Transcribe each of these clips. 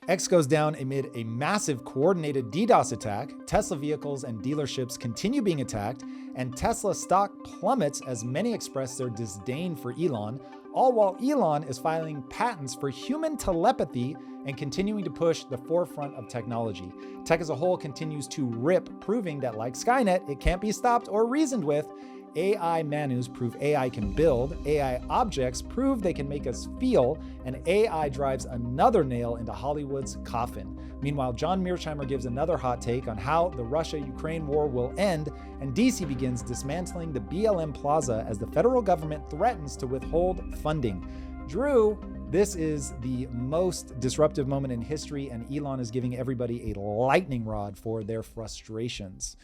X goes down amid a massive coordinated DDoS attack. Tesla vehicles and dealerships continue being attacked, and Tesla stock plummets as many express their disdain for Elon, all while Elon is filing patents for human telepathy and continuing to push the forefront of technology. Tech as a whole continues to rip, proving that like Skynet, it can't be stopped or reasoned with. AI manus prove AI can build, AI objects prove they can make us feel, and AI drives another nail into Hollywood's coffin. Meanwhile, John Mearsheimer gives another hot take on how the Russia-Ukraine war will end, and DC begins dismantling the BLM Plaza as the federal government threatens to withhold funding. Drew, this is the most disruptive moment in history, and Elon is giving everybody a lightning rod for their frustrations.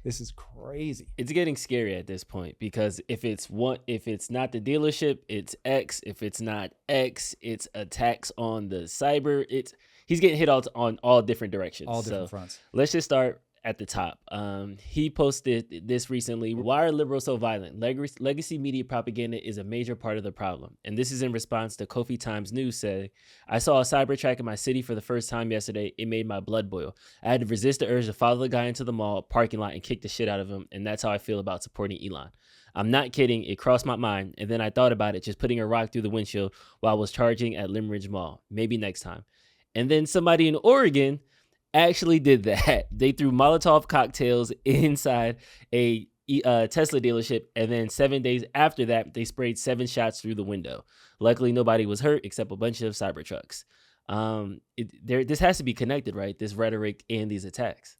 This is crazy. It's getting scary at this point because if it's not the dealership, it's X. If it's not X, it's attacks on the cyber. He's getting hit on all different directions. All different fronts. Let's just start at the top. He posted this recently. Why are liberals so violent? Legacy media propaganda is a major part of the problem. And this is in response to Kofi Times News saying, I saw a cyber attack in my city for the first time yesterday. It made my blood boil. I had to resist the urge to follow the guy into the mall parking lot and kick the shit out of him. And that's how I feel about supporting Elon. I'm not kidding. It crossed my mind. And then I thought about it, just putting a rock through the windshield while I was charging at Limridge Mall. Maybe next time. And then somebody in Oregon actually did that. They threw Molotov cocktails inside a Tesla dealership, and then 7 days after that, they sprayed 7 shots through the window. Luckily, nobody was hurt except a bunch of Cybertrucks. This has to be connected, right? This rhetoric and these attacks.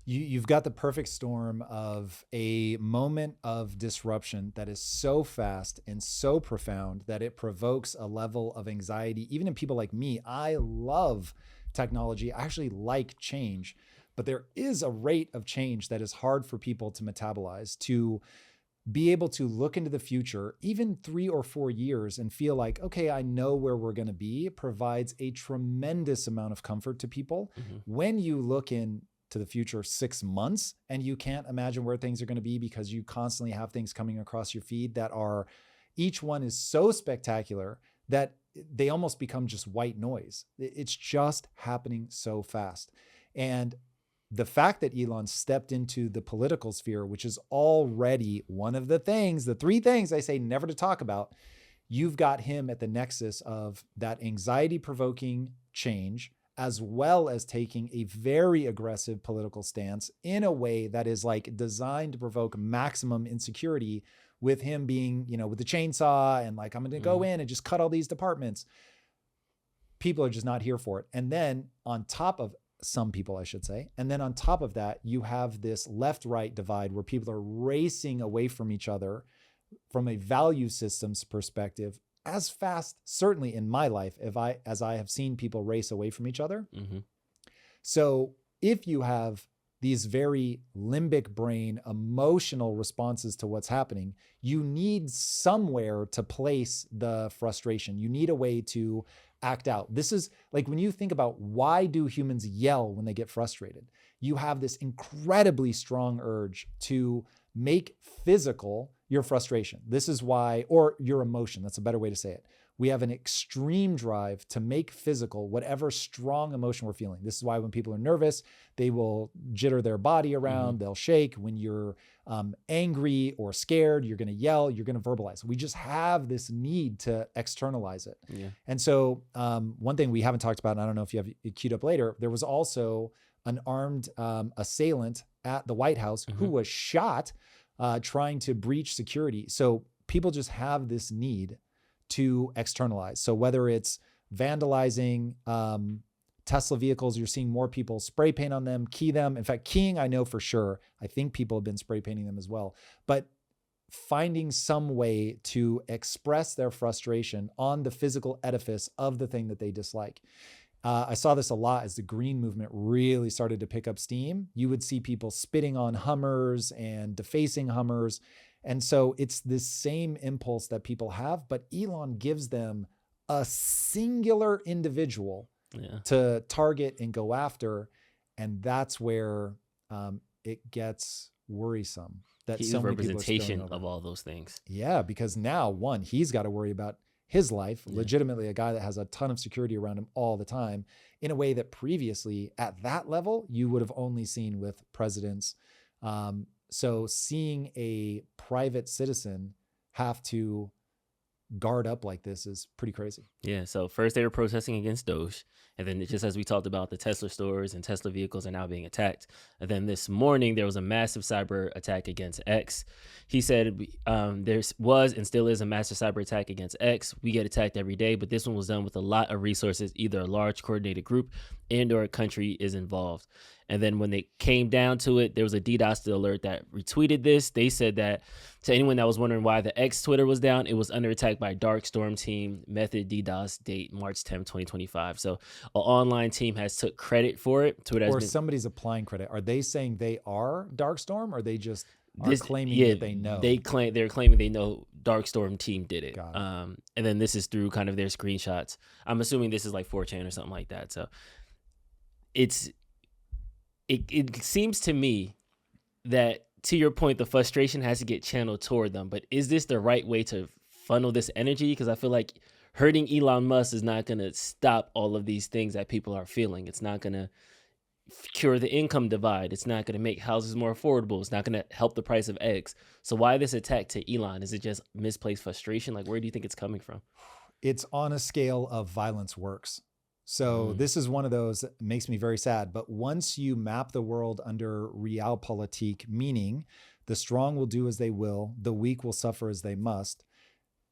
You've got the perfect storm of a moment of disruption that is so fast and so profound that it provokes a level of anxiety, even in people like me. I love technology. I actually like change, but there is a rate of change that is hard for people to metabolize, to be able to look into the future, even 3 or 4 years, and feel like, okay, I know where we're going to be, provides a tremendous amount of comfort to people. Mm-hmm. When you look into the future 6 months and you can't imagine where things are going to be because you constantly have things coming across your feed that are, each one is so spectacular that they almost become just white noise. It's just happening so fast. And the fact that Elon stepped into the political sphere, which is already one of the 3 things I say never to talk about, you've got him at the nexus of that anxiety-provoking change, as well as taking a very aggressive political stance in a way that is like designed to provoke maximum insecurity, with him being, with the chainsaw and like, I'm going to go in and just cut all these departments. People are just not here for it. And then on top of some people, I should say, and then on top of that, you have this left-right divide where people are racing away from each other from a value systems perspective as fast, certainly in my life, as I have seen people race away from each other. Mm-hmm. So if you have these very limbic brain emotional responses to what's happening, you need somewhere to place the frustration. You need a way to act out. This is like when you think about why do humans yell when they get frustrated? You have this incredibly strong urge to make physical your frustration. This is why, or your emotion, that's a better way to say it. We have an extreme drive to make physical whatever strong emotion we're feeling. This is why when people are nervous, they will jitter their body around, they'll shake. When you're angry or scared, you're going to yell, you're going to verbalize. We just have this need to externalize it. Yeah. And so one thing we haven't talked about, and I don't know if you have it queued up later, there was also an armed assailant at the White House who was shot trying to breach security. So people just have this need to externalize. So whether it's vandalizing Tesla vehicles, you're seeing more people spray paint on them, key them. In fact, keying, I know for sure. I think people have been spray painting them as well. But finding some way to express their frustration on the physical edifice of the thing that they dislike. I saw this a lot as the green movement really started to pick up steam. You would see people spitting on Hummers and defacing Hummers. And so it's this same impulse that people have, but Elon gives them a singular individual to target and go after. And that's where it gets worrisome. That he's so a many people are representation spilling over. of all those things. Yeah, because now, one, he's got to worry about his life, legitimately a guy that has a ton of security around him all the time, in a way that previously at that level, you would have only seen with presidents. So seeing a private citizen have to guard up like this is pretty crazy. Yeah. So first they were protesting against Doge. And then just as we talked about, the Tesla stores and Tesla vehicles are now being attacked. And then this morning, there was a massive cyber attack against X. He said there was and still is a massive cyber attack against X. We get attacked every day, but this one was done with a lot of resources. Either a large coordinated group and or a country is involved. And then when they came down to it, there was a DDoS alert that retweeted this. They said that to anyone that was wondering why the X Twitter was down, it was under attack by Dark Storm team, method DDoS, date March 10th, 2025. So an online team has took credit for it. Twitter has or somebody's applying credit. Are they saying they are Dark Storm, or they just are claiming that they know? They're claiming they know Dark Storm team did it. Got it. And then this is through kind of their screenshots. I'm assuming this is like 4chan or something like that. So it seems to me that, to your point, the frustration has to get channeled toward them. But is this the right way to funnel this energy? Because I feel like hurting Elon Musk is not going to stop all of these things that people are feeling. It's not going to cure the income divide. It's not going to make houses more affordable. It's not going to help the price of eggs. So why this attack to Elon? Is it just misplaced frustration? Like, where do you think it's coming from? It's on a scale of violence works. So this is one of those that makes me very sad. But once you map the world under realpolitik, meaning the strong will do as they will, the weak will suffer as they must,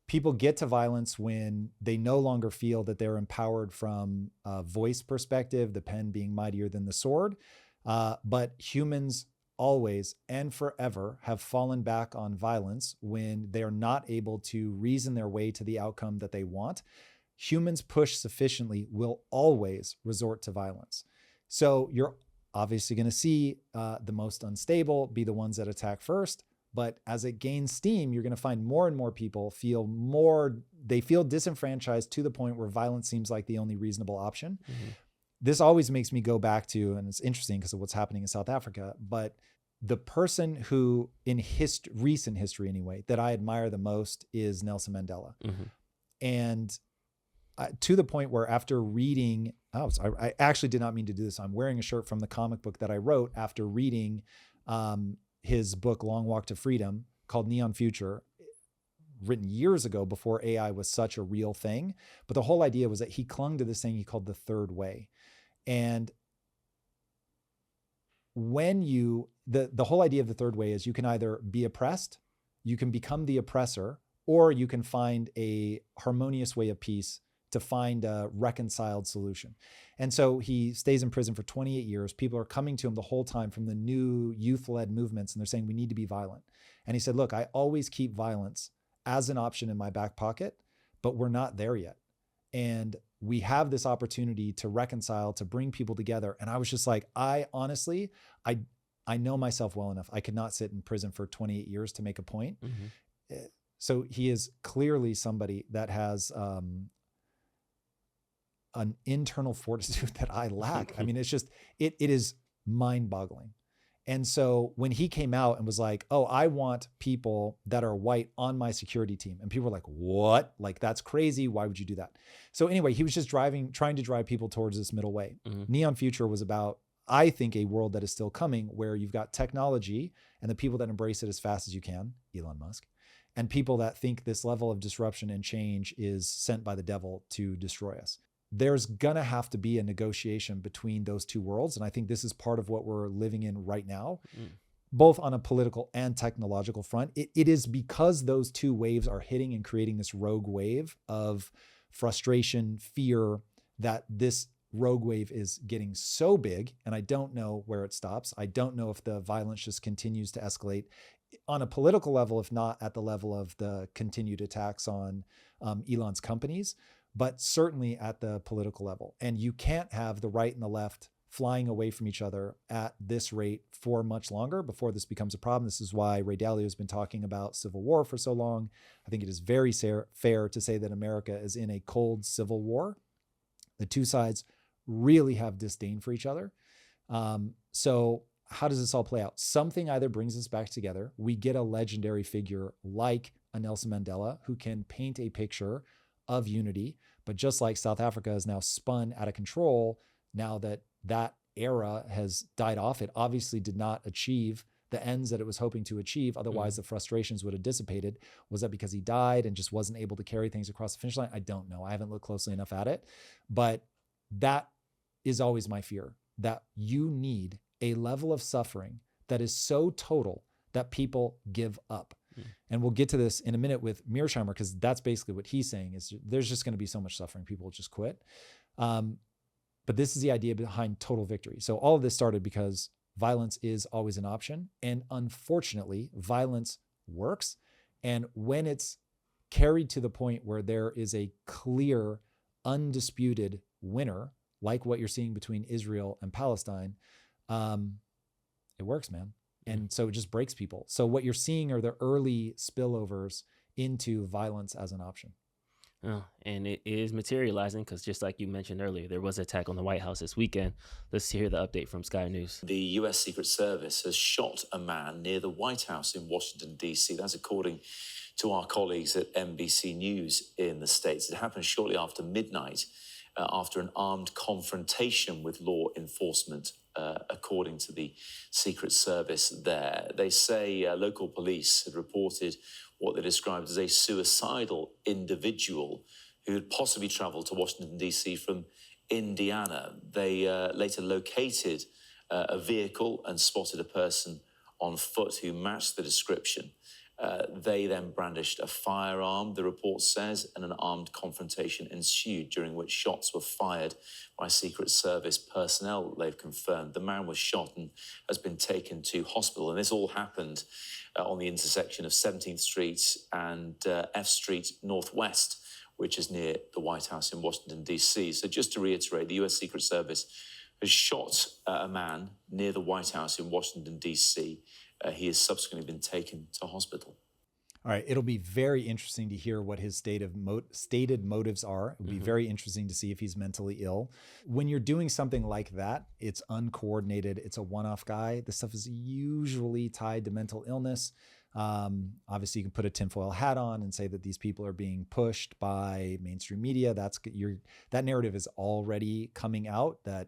people get to violence when they no longer feel that they're empowered from a voice perspective, the pen being mightier than the sword. But humans always and forever have fallen back on violence when they're not able to reason their way to the outcome that they want. Humans pushed sufficiently will always resort to violence. So you're obviously going to see the most unstable be the ones that attack first. But as it gains steam, you're going to find more and more people they feel disenfranchised to the point where violence seems like the only reasonable option. Mm-hmm. This always makes me go back to, and it's interesting because of what's happening in South Africa, but the person who in recent history anyway, that I admire the most is Nelson Mandela. Mm-hmm. And to the point where after reading, I actually did not mean to do this. I'm wearing a shirt from the comic book that I wrote after reading his book, Long Walk to Freedom, called Neon Future, written years ago before AI was such a real thing. But the whole idea was that he clung to this thing he called the third way. And when the whole idea of the third way is you can either be oppressed, you can become the oppressor, or you can find a harmonious way of peace to find a reconciled solution. And so he stays in prison for 28 years. People are coming to him the whole time from the new youth-led movements, and they're saying, we need to be violent. And he said, look, I always keep violence as an option in my back pocket, but we're not there yet. And we have this opportunity to reconcile, to bring people together. And I was just like, I know myself well enough. I could not sit in prison for 28 years to make a point. Mm-hmm. So he is clearly somebody that has an internal fortitude that I lack. I mean, it's just, it is mind boggling. And so when he came out and was like, oh, I want people that are white on my security team. And people were like, what? Like, that's crazy. Why would you do that? So anyway, he was just trying to drive people towards this middle way. Mm-hmm. Neon Future was about, I think, a world that is still coming where you've got technology and the people that embrace it as fast as you can, Elon Musk, and people that think this level of disruption and change is sent by the devil to destroy us. There's gonna have to be a negotiation between those two worlds. And I think this is part of what we're living in right now, both on a political and technological front. It is because those two waves are hitting and creating this rogue wave of frustration, fear, that this rogue wave is getting so big. And I don't know where it stops. I don't know if the violence just continues to escalate on a political level, if not at the level of the continued attacks on Elon's companies, but certainly at the political level. And you can't have the right and the left flying away from each other at this rate for much longer before this becomes a problem. This is why Ray Dalio has been talking about civil war for so long. I think it is very fair to say that America is in a cold civil war. The two sides really have disdain for each other. So how does this all play out? Something either brings us back together. We get a legendary figure like a Nelson Mandela who can paint a picture of unity. But just like South Africa is now spun out of control, now that that era has died off, it obviously did not achieve the ends that it was hoping to achieve. Otherwise, the frustrations would have dissipated. Was that because he died and just wasn't able to carry things across the finish line? I don't know. I haven't looked closely enough at it. But that is always my fear, that you need a level of suffering that is so total that people give up. And we'll get to this in a minute with Mearsheimer, because that's basically what he's saying is there's just going to be so much suffering, people will just quit. But this is the idea behind total victory. So all of this started because violence is always an option. And unfortunately, violence works. And when it's carried to the point where there is a clear, undisputed winner, like what you're seeing between Israel and Palestine, it works, man. And so it just breaks people. So what you're seeing are the early spillovers into violence as an option. Oh, and it is materializing because just like you mentioned earlier, there was an attack on the White House this weekend. Let's hear the update from Sky News. The U.S. Secret Service has shot a man near the White House in Washington, D.C. That's according to our colleagues at NBC News in the States. It happened shortly after midnight, after an armed confrontation with law enforcement, according to the Secret Service there. They say local police had reported what they described as a suicidal individual who had possibly traveled to Washington, D.C. from Indiana. They later located a vehicle and spotted a person on foot who matched the description. They then brandished a firearm, the report says, and an armed confrontation ensued, during which shots were fired by Secret Service personnel, they've confirmed. The man was shot and has been taken to hospital. And this all happened on the intersection of 17th Street and F Street Northwest, which is near the White House in Washington, D.C. So just to reiterate, the U.S. Secret Service has shot a man near the White House in Washington, D.C. He has subsequently been taken to hospital. All right. It'll be very interesting to hear what his stated motives are. It'll be very interesting to see if he's mentally ill. When you're doing something like that, it's uncoordinated. It's a one-off guy. This stuff is usually tied to mental illness. Obviously, you can put a tinfoil hat on and say that these people are being pushed by mainstream media. That narrative is already coming out, that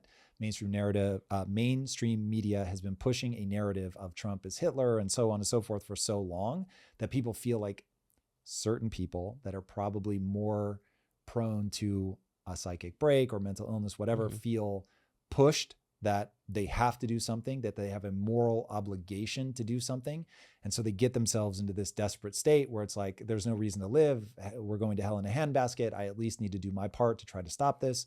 mainstream media has been pushing a narrative of Trump as Hitler and so on and so forth for so long that people feel like certain people that are probably more prone to a psychic break or mental illness, whatever, feel pushed that they have to do something, that they have a moral obligation to do something. And so they get themselves into this desperate state where it's like, there's no reason to live. We're going to hell in a handbasket. I at least need to do my part to try to stop this.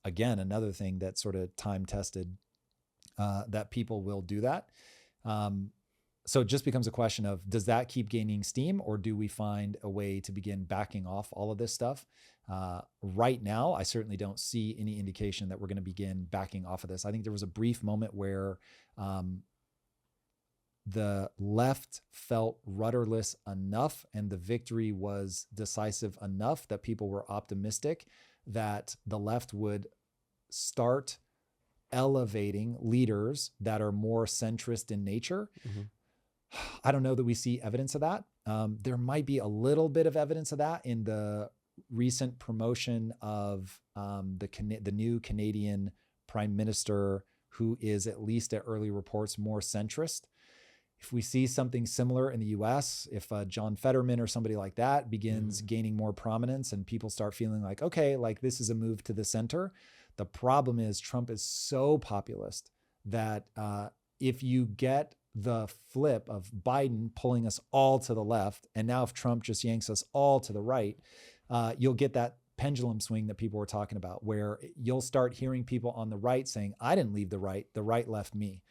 Again, another thing that's sort of time tested, that people will do that. So it just becomes a question of, does that keep gaining steam, or do we find a way to begin backing off all of this stuff? Right now, I certainly don't see any indication that we're going to begin backing off of this. I think there was a brief moment where the left felt rudderless enough and the victory was decisive enough that people were optimistic that the left would start elevating leaders that are more centrist in nature. I don't know that we see evidence of that. There might be a little bit of evidence of that in the recent promotion of the new Canadian Prime Minister, who is, at least at early reports, more centrist. If we see something similar in the US, if John Fetterman or somebody like that begins gaining more prominence and people start feeling like, okay, like this is a move to the center. The problem is Trump is so populist that if you get the flip of Biden pulling us all to the left, and now if Trump just yanks us all to the right, you'll get that pendulum swing that people were talking about, where you'll start hearing people on the right saying, I didn't leave the right left me.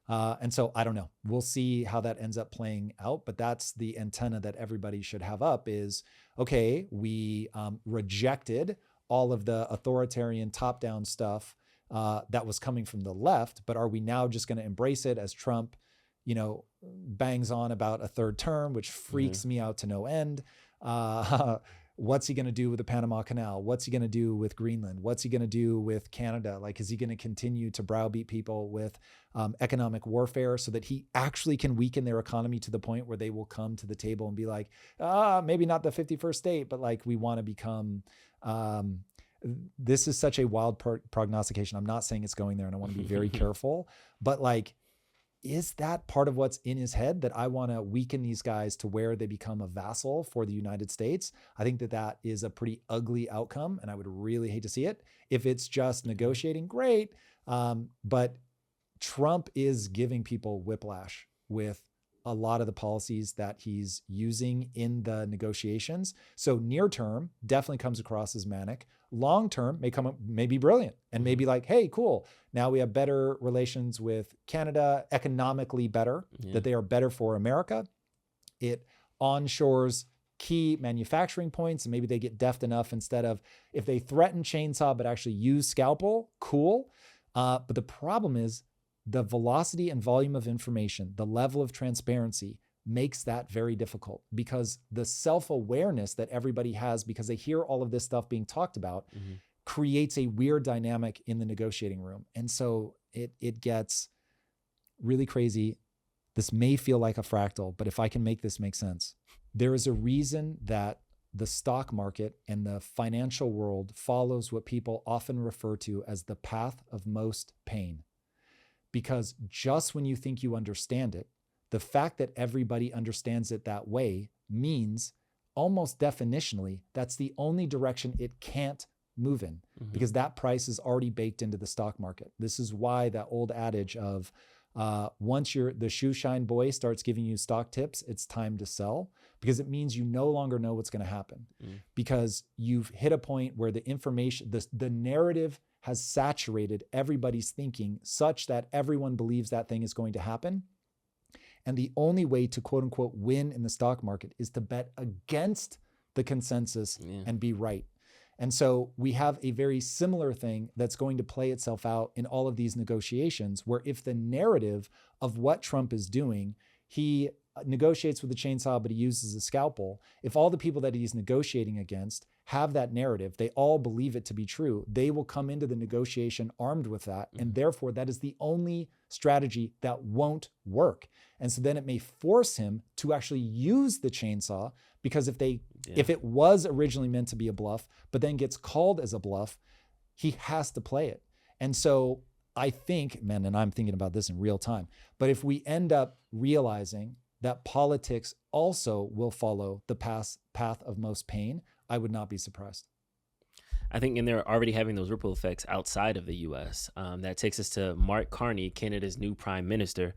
And so I don't know. We'll see how that ends up playing out, but that's the antenna that everybody should have up is, okay, we rejected all of the authoritarian top-down stuff that was coming from the left, but are we now just going to embrace it as Trump, bangs on about a third term, which freaks me out to no end? what's he going to do with the Panama Canal? What's he going to do with Greenland? What's he going to do with Canada? Like, is he going to continue to browbeat people with economic warfare so that he actually can weaken their economy to the point where they will come to the table and be like, maybe not the 51st state, but like, we want to become, this is such a wild prognostication. I'm not saying it's going there, and I want to be very careful, but like, is that part of what's in his head, that I want to weaken these guys to where they become a vassal for the United States? I think that that is a pretty ugly outcome, and I would really hate to see it. If it's just negotiating, great. But Trump is giving people whiplash with a lot of the policies that he's using in the negotiations. So near term definitely comes across as manic. Long term may be brilliant and maybe like, hey, cool. Now we have better relations with Canada, economically better, that they are better for America. It onshores key manufacturing points, and maybe they get deft enough instead of, if they threaten chainsaw but actually use scalpel, cool. But the problem is the velocity and volume of information, the level of transparency makes that very difficult, because the self-awareness that everybody has, because they hear all of this stuff being talked about, creates a weird dynamic in the negotiating room. And so it gets really crazy. This may feel like a fractal, but if I can make this make sense, there is a reason that the stock market and the financial world follows what people often refer to as the path of most pain. Because just when you think you understand it, the fact that everybody understands it that way means, almost definitionally, that's the only direction it can't move in, because that price is already baked into the stock market. This is why that old adage of once the shoe shine boy starts giving you stock tips, it's time to sell, because it means you no longer know what's going to happen, because you've hit a point where the information, the narrative has saturated everybody's thinking such that everyone believes that thing is going to happen. And the only way to quote unquote win in the stock market is to bet against the consensus and be right. And so we have a very similar thing that's going to play itself out in all of these negotiations, where if the narrative of what Trump is doing, he negotiates with a chainsaw, but he uses a scalpel. If all the people that he's negotiating against have that narrative, they all believe it to be true, they will come into the negotiation armed with that. And therefore, that is the only strategy that won't work. And so then it may force him to actually use the chainsaw, because if it was originally meant to be a bluff, but then gets called as a bluff, he has to play it. And so I think, man, and I'm thinking about this in real time, but if we end up realizing that politics also will follow the path of most pain, I would not be surprised. I think, and they're already having those ripple effects outside of the U.S. That takes us to Mark Carney, Canada's new prime minister,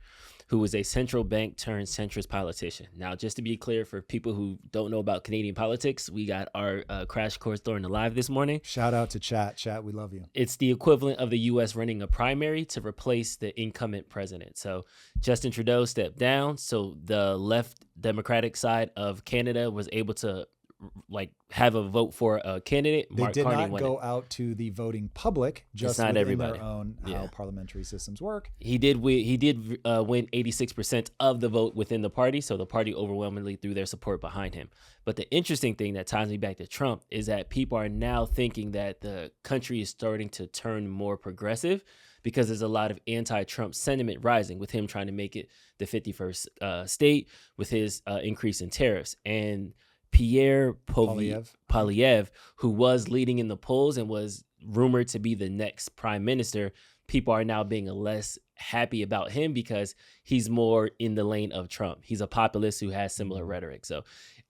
who is a central bank turned centrist politician. Now, just to be clear, for people who don't know about Canadian politics, we got our crash course during the live this morning. Shout out to Chat. Chat, we love you. It's the equivalent of the U.S. running a primary to replace the incumbent president. So Justin Trudeau stepped down, so the left Democratic side of Canada was able to have a vote for a candidate. They did not go out to the voting public, just not within everybody. Their own how parliamentary systems work. He did win 86% of the vote within the party, so the party overwhelmingly threw their support behind him. But the interesting thing that ties me back to Trump is that people are now thinking that the country is starting to turn more progressive, because there's a lot of anti-Trump sentiment rising with him trying to make it the 51st state with his increase in tariffs. And Pierre Poilievre, who was leading in the polls and was rumored to be the next prime minister, people are now being less happy about him because he's more in the lane of Trump. He's a populist who has similar rhetoric. So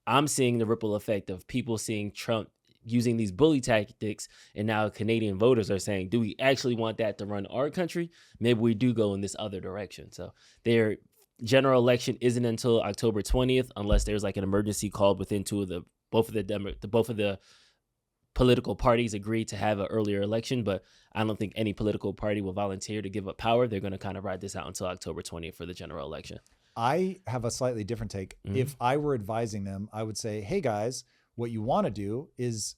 I'm seeing the ripple effect of people seeing Trump using these bully tactics, and now Canadian voters are saying, do we actually want that to run our country? Maybe we do go in this other direction. So their general election isn't until October 20th, unless there's like an emergency called within both of the political parties agree to have an earlier election. But I don't think any political party will volunteer to give up power. They're going to kind of ride this out until October 20th for the general election. I have a slightly different take. If I were advising them, I would say, hey guys, what you want to do is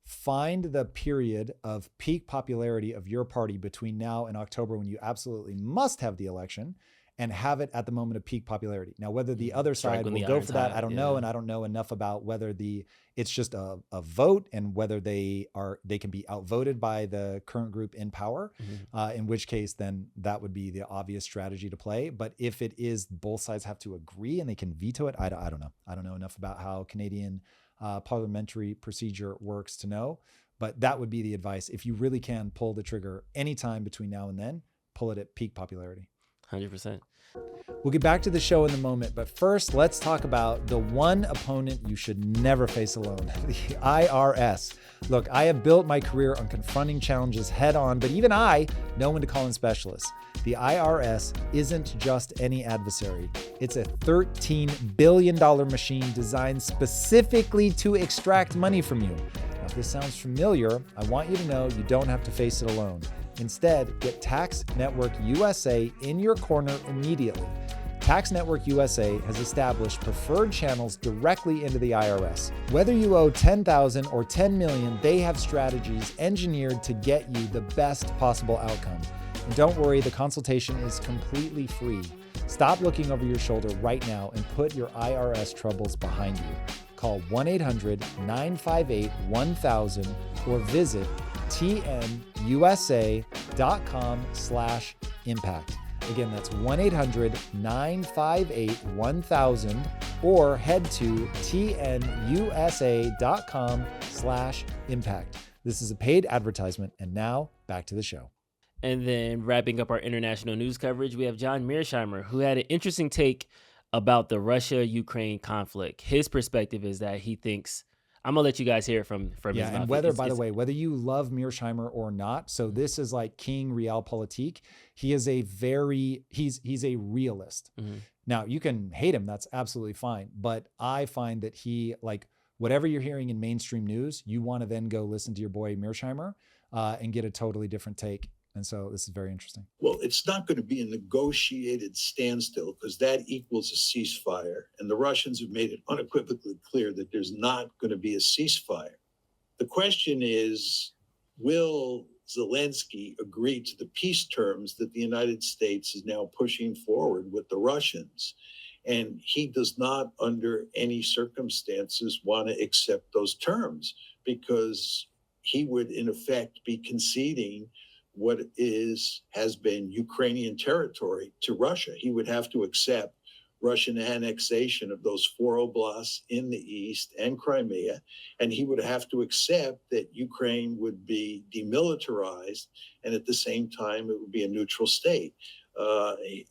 find the period of peak popularity of your party between now and October, when you absolutely must have the election, and have it at the moment of peak popularity. Now, whether the other Strike side when will the go iron's for that, hot, I don't yeah. know. And I don't know enough about whether it's just a vote and whether they can be outvoted by the current group in power, in which case then that would be the obvious strategy to play. But if it is both sides have to agree and they can veto it, I don't know. I don't know enough about how Canadian parliamentary procedure works to know, but that would be the advice. If you really can pull the trigger anytime between now and then, pull it at peak popularity. 100%. We'll get back to the show in a moment, but first, let's talk about the one opponent you should never face alone, the IRS. Look, I have built my career on confronting challenges head on, but even I know when to call in specialists. The IRS isn't just any adversary. It's a $13 billion machine designed specifically to extract money from you. Now, if this sounds familiar, I want you to know you don't have to face it alone. Instead, get Tax Network USA in your corner immediately. Tax Network USA has established preferred channels directly into the IRS. Whether you owe $10,000 or $10 million, they have strategies engineered to get you the best possible outcome. And don't worry, the consultation is completely free. Stop looking over your shoulder right now and put your IRS troubles behind you. Call 1-800-958-1000 or visit tnusa.com/impact. Again, that's 1-800-958-1000 or head to tnusa.com/impact. This is a paid advertisement. And now back to the show. And then wrapping up our international news coverage, we have John Mearsheimer, who had an interesting take about the Russia-Ukraine conflict. His perspective is that he thinks, I'm gonna let you guys hear it from his mouth. And whether, by the way, whether you love Mearsheimer or not, so this is like King Realpolitik. He is he's a realist. Now you can hate him, that's absolutely fine. But I find that he, like, whatever you're hearing in mainstream news, you want to then go listen to your boy Mearsheimer and get a totally different take. And so this is very interesting. Well, it's not going to be a negotiated standstill because that equals a ceasefire. And the Russians have made it unequivocally clear that there's not going to be a ceasefire. The question is, will Zelensky agree to the peace terms that the United States is now pushing forward with the Russians? And he does not, under any circumstances, want to accept those terms because he would, in effect, be conceding what has been Ukrainian territory to Russia. He would have to accept Russian annexation of those 4 oblasts in the east and Crimea, and he would have to accept that Ukraine would be demilitarized, and at the same time, it would be a neutral state.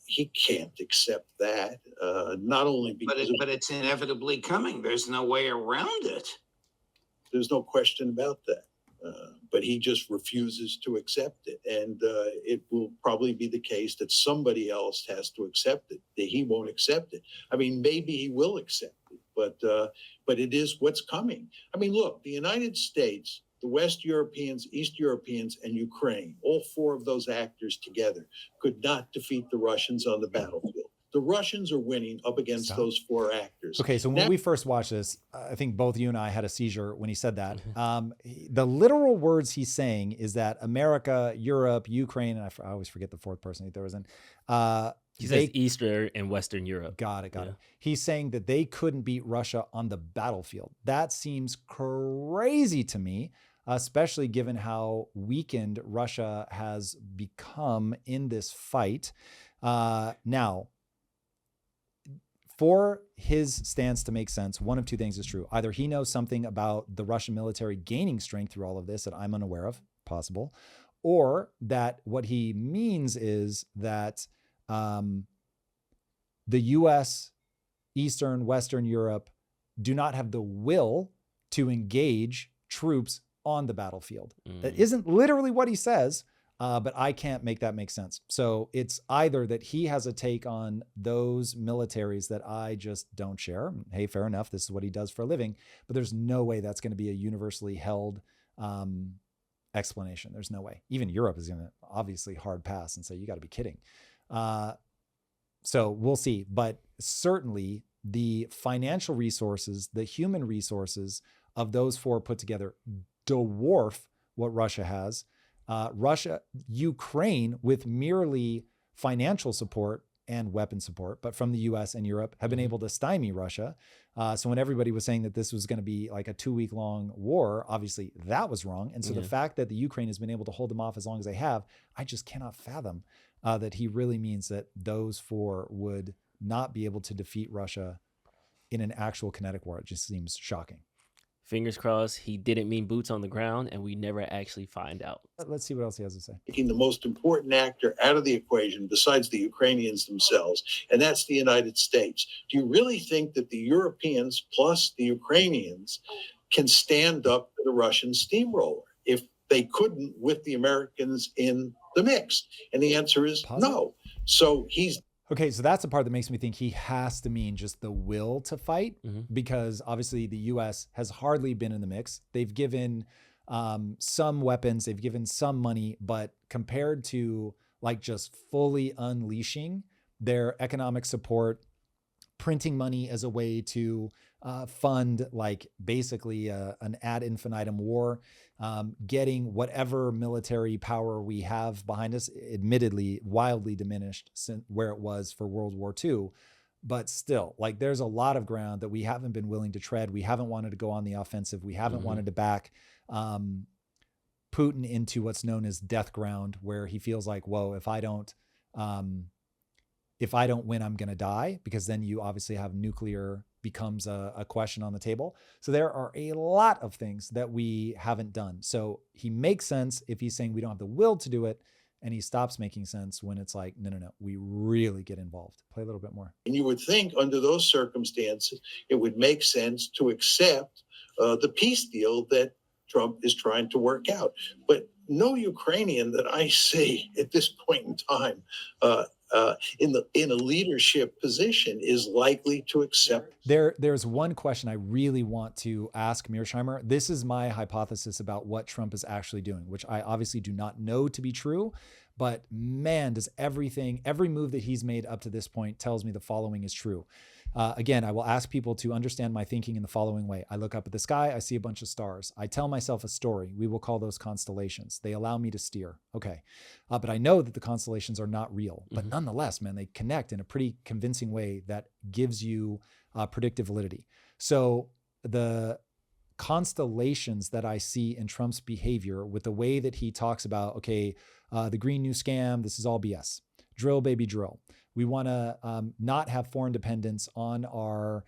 He can't accept that, not only because... But it's inevitably coming. There's no way around it. There's no question about that. But he just refuses to accept it. And it will probably be the case that somebody else has to accept it, that he won't accept it. I mean, maybe he will accept it, but it is what's coming. I mean, look, the United States, the West Europeans, East Europeans, and Ukraine, all 4 of those actors together could not defeat the Russians on the battlefield. The Russians are winning up against those 4 actors. Okay, so when we first watched this, I think both you and I had a seizure when he said that. The literal words he's saying is that America, Europe, Ukraine, and I always forget the 4th person there was in. He says Eastern and Western Europe. Got it. He's saying that they couldn't beat Russia on the battlefield. That seems crazy to me, especially given how weakened Russia has become in this fight. Now, for his stance to make sense, one of 2 things is true. Either he knows something about the Russian military gaining strength through all of this that I'm unaware of, possible, or that what he means is that the US, Eastern, Western Europe do not have the will to engage troops on the battlefield. That isn't literally what he says, but I can't make that make sense. So it's either that he has a take on those militaries that I just don't share. Hey, fair enough. This is what he does for a living, but there's no way that's going to be a universally held explanation. There's no way. Even Europe is going to obviously hard pass and say, you got to be kidding. So we'll see. But certainly the financial resources, the human resources of those 4 put together dwarf what Russia has. Russia, Ukraine, with merely financial support and weapon support, but from the US and Europe, have been able to stymie Russia. So when everybody was saying that this was going to be like a 2-week long war, obviously that was wrong. And so the fact that the Ukraine has been able to hold them off as long as they have, I just cannot fathom that he really means that those 4 would not be able to defeat Russia in an actual kinetic war. It just seems shocking. Fingers crossed he didn't mean boots on the ground and we never actually find out. Let's see what else he has to say. Taking the most important actor out of the equation besides the Ukrainians themselves, and that's the United States. Do you really think that the Europeans plus the Ukrainians can stand up to the Russian steamroller if they couldn't with the Americans in the mix? And the answer is no. So he's okay, so that's the part that makes me think he has to mean just the will to fight, because obviously the U.S. has hardly been in the mix. They've given some weapons, they've given some money, but compared to like just fully unleashing their economic support, printing money as a way to fund like basically an ad infinitum war, getting whatever military power we have behind us, admittedly wildly diminished since where it was for World War II. But still, like there's a lot of ground that we haven't been willing to tread. We haven't wanted to go on the offensive. We haven't wanted to back Putin into what's known as death ground, where he feels like, whoa, if I don't win, I'm going to die, because then you obviously have nuclear becomes a question on the table. So there are a lot of things that we haven't done. So he makes sense if he's saying we don't have the will to do it, and he stops making sense when it's like, no, we really get involved. Play a little bit more. And you would think under those circumstances, it would make sense to accept the peace deal that Trump is trying to work out. But no Ukrainian that I see at this point in time in a leadership position is likely to accept. There's one question I really want to ask Mearsheimer. This is my hypothesis about what Trump is actually doing, which I obviously do not know to be true, but man, does every move that he's made up to this point tells me the following is true. Again, I will ask people to understand my thinking in the following way. I look up at the sky, I see a bunch of stars. I tell myself a story. We will call those constellations. They allow me to steer. Okay. But I know that the constellations are not real, but nonetheless, man, they connect in a pretty convincing way that gives you predictive validity. So the constellations that I see in Trump's behavior with the way that he talks about, okay, the Green New Scam, this is all BS. Drill, baby, drill. We want to not have foreign dependence on our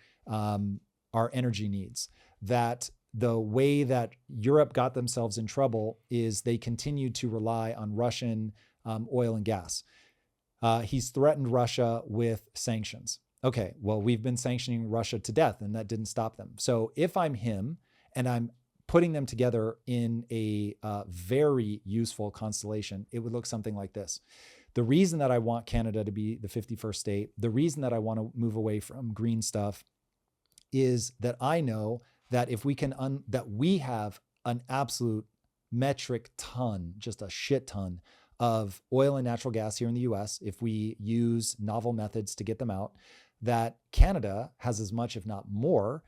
energy needs. That the way that Europe got themselves in trouble is they continued to rely on Russian oil and gas. He's threatened Russia with sanctions. Okay, well, we've been sanctioning Russia to death, and that didn't stop them. So if I'm him and I'm putting them together in a very useful constellation, it would look something like this. The reason that I want Canada to be the 51st state, the reason that I want to move away from green stuff is that I know that if we can, that we have an absolute metric ton, just a shit ton of oil and natural gas here in the US, if we use novel methods to get them out, that Canada has as much, if not more,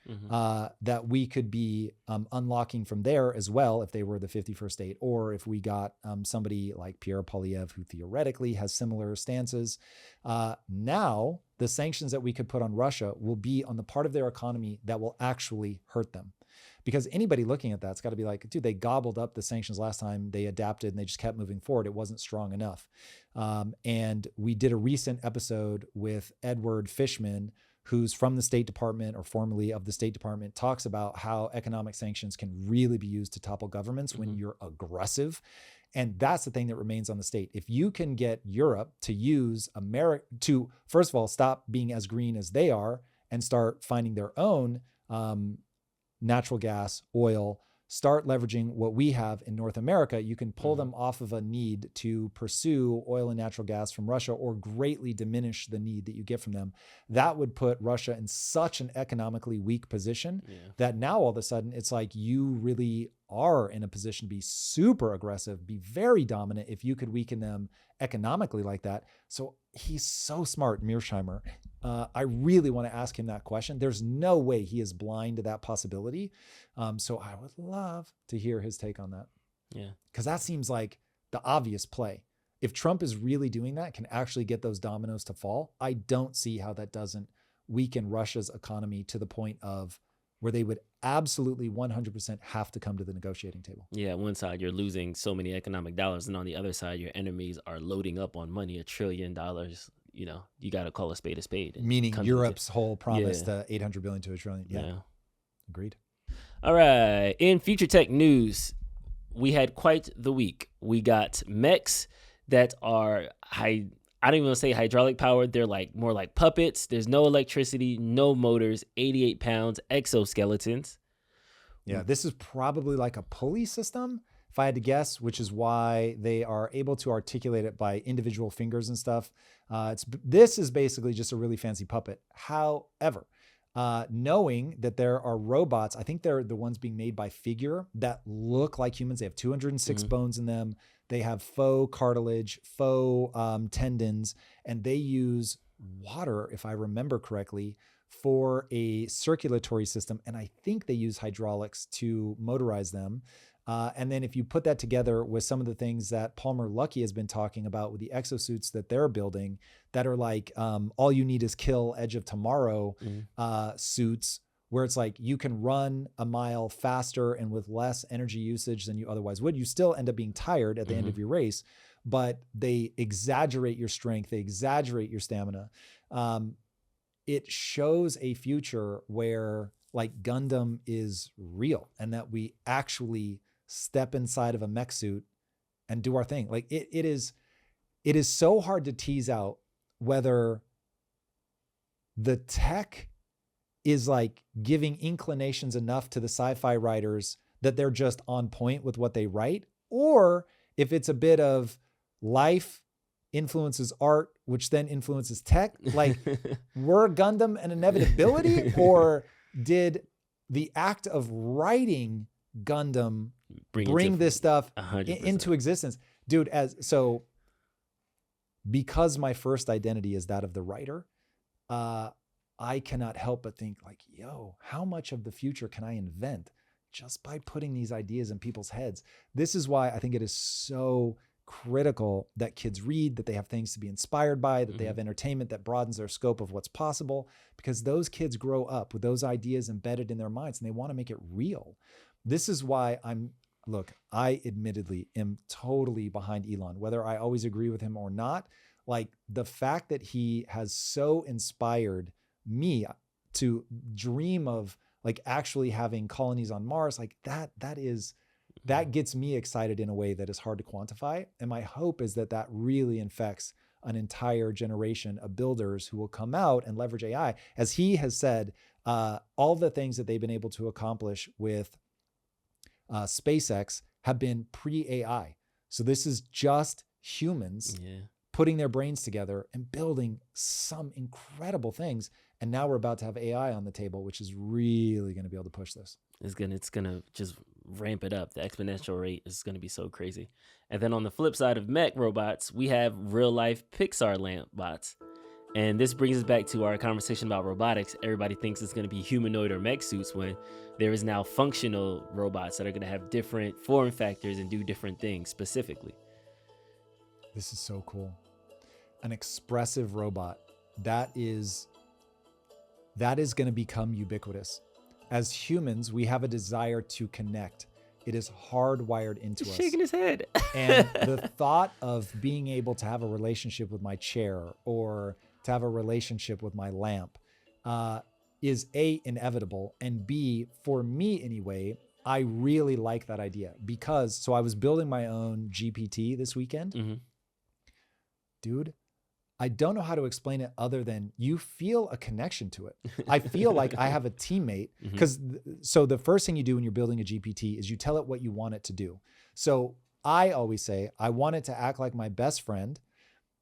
that we could be unlocking from there as well if they were the 51st state, or if we got somebody like Pierre Poilievre, who theoretically has similar stances. Now, the sanctions that we could put on Russia will be on the part of their economy that will actually hurt them. Because anybody looking at that's got to be like, dude, they gobbled up the sanctions last time, they adapted and they just kept moving forward. It wasn't strong enough. And we did a recent episode with Edward Fishman, who's from the State Department or formerly of the State Department, talks about how economic sanctions can really be used to topple governments when you're aggressive. And that's the thing that remains on the state. If you can get Europe to use America to, first of all, stop being as green as they are and start finding their own natural gas, oil, start leveraging what we have in North America, you can pull them off of a need to pursue oil and natural gas from Russia or greatly diminish the need that you get from them. That would put Russia in such an economically weak position that now all of a sudden it's like you really are in a position to be super aggressive, be very dominant if you could weaken them economically like that. So he's so smart, Mearsheimer. I really want to ask him that question. There's no way he is blind to that possibility. So I would love to hear his take on that. Yeah. Because that seems like the obvious play. if Trump is really doing that, can actually get those dominoes to fall, I don't see how that doesn't weaken Russia's economy to the point of where they would absolutely 100% have to come to the negotiating table. Yeah, on one side, you're losing so many economic dollars, and on the other side, your enemies are loading up on money, $1 trillion. You know, you got to call a spade a spade. Meaning Europe's whole promise to 800 billion to $1 trillion. Yeah. Agreed. All right. In future tech news, we had quite the week. We got mechs that are I don't even want to say hydraulic powered. They're like more like puppets. There's no electricity, no motors, 88 pounds, exoskeletons. Yeah, this is probably like a pulley system, if I had to guess, which is why they are able to articulate it by individual fingers and stuff. This is basically just a really fancy puppet. However, knowing that there are robots, I think they're the ones being made by Figure that look like humans. They have 206 bones in them. They have faux cartilage, faux tendons, and they use water, if I remember correctly, for a circulatory system. And I think they use hydraulics to motorize them. And then if you put that together with some of the things that Palmer Luckey has been talking about with the exosuits that they're building that are like all you need is kill Edge of Tomorrow suits, where it's like you can run a mile faster and with less energy usage than you otherwise would. You still end up being tired at the end of your race, but they exaggerate your strength. They exaggerate your stamina. It shows a future where like Gundam is real and that we actually step inside of a mech suit and do our thing. Like it is so hard to tease out whether the tech is like giving inclinations enough to the sci-fi writers that they're just on point with what they write, or if it's a bit of life influences art, which then influences tech. Like, were Gundam an inevitability, or did the act of writing Gundam bring this stuff into existence? Dude, because my first identity is that of the writer, I cannot help but think like, yo, how much of the future can I invent just by putting these ideas in people's heads? This is why I think it is so critical that kids read, that they have things to be inspired by, that they have entertainment that broadens their scope of what's possible, because those kids grow up with those ideas embedded in their minds and they want to make it real. This is why I admittedly am totally behind Elon, whether I always agree with him or not. Like, the fact that he has so inspired me to dream of like actually having colonies on Mars, like that gets me excited in a way that is hard to quantify. And my hope is that that really infects an entire generation of builders who will come out and leverage AI. As he has said, all the things that they've been able to accomplish with SpaceX have been pre-AI. So this is just humans putting their brains together and building some incredible things. And now we're about to have AI on the table, which is really going to be able to push this. It's gonna just ramp it up. The exponential rate is gonna be so crazy. And then on the flip side of mech robots, we have real life Pixar lamp bots. And this brings us back to our conversation about robotics. Everybody thinks it's gonna be humanoid or mech suits, when there is now functional robots that are gonna have different form factors and do different things specifically. This is so cool. An expressive robot that is going to become ubiquitous. As humans, we have a desire to connect. It is hardwired into us. Shaking his head. And the thought of being able to have a relationship with my chair or to have a relationship with my lamp is A, inevitable, and B, for me anyway, I really like that idea. Because, so I was building my own GPT this weekend. Dude, I don't know how to explain it other than you feel a connection to it. I feel like I have a teammate, because so the first thing you do when you're building a GPT is you tell it what you want it to do. So I always say, I want it to act like my best friend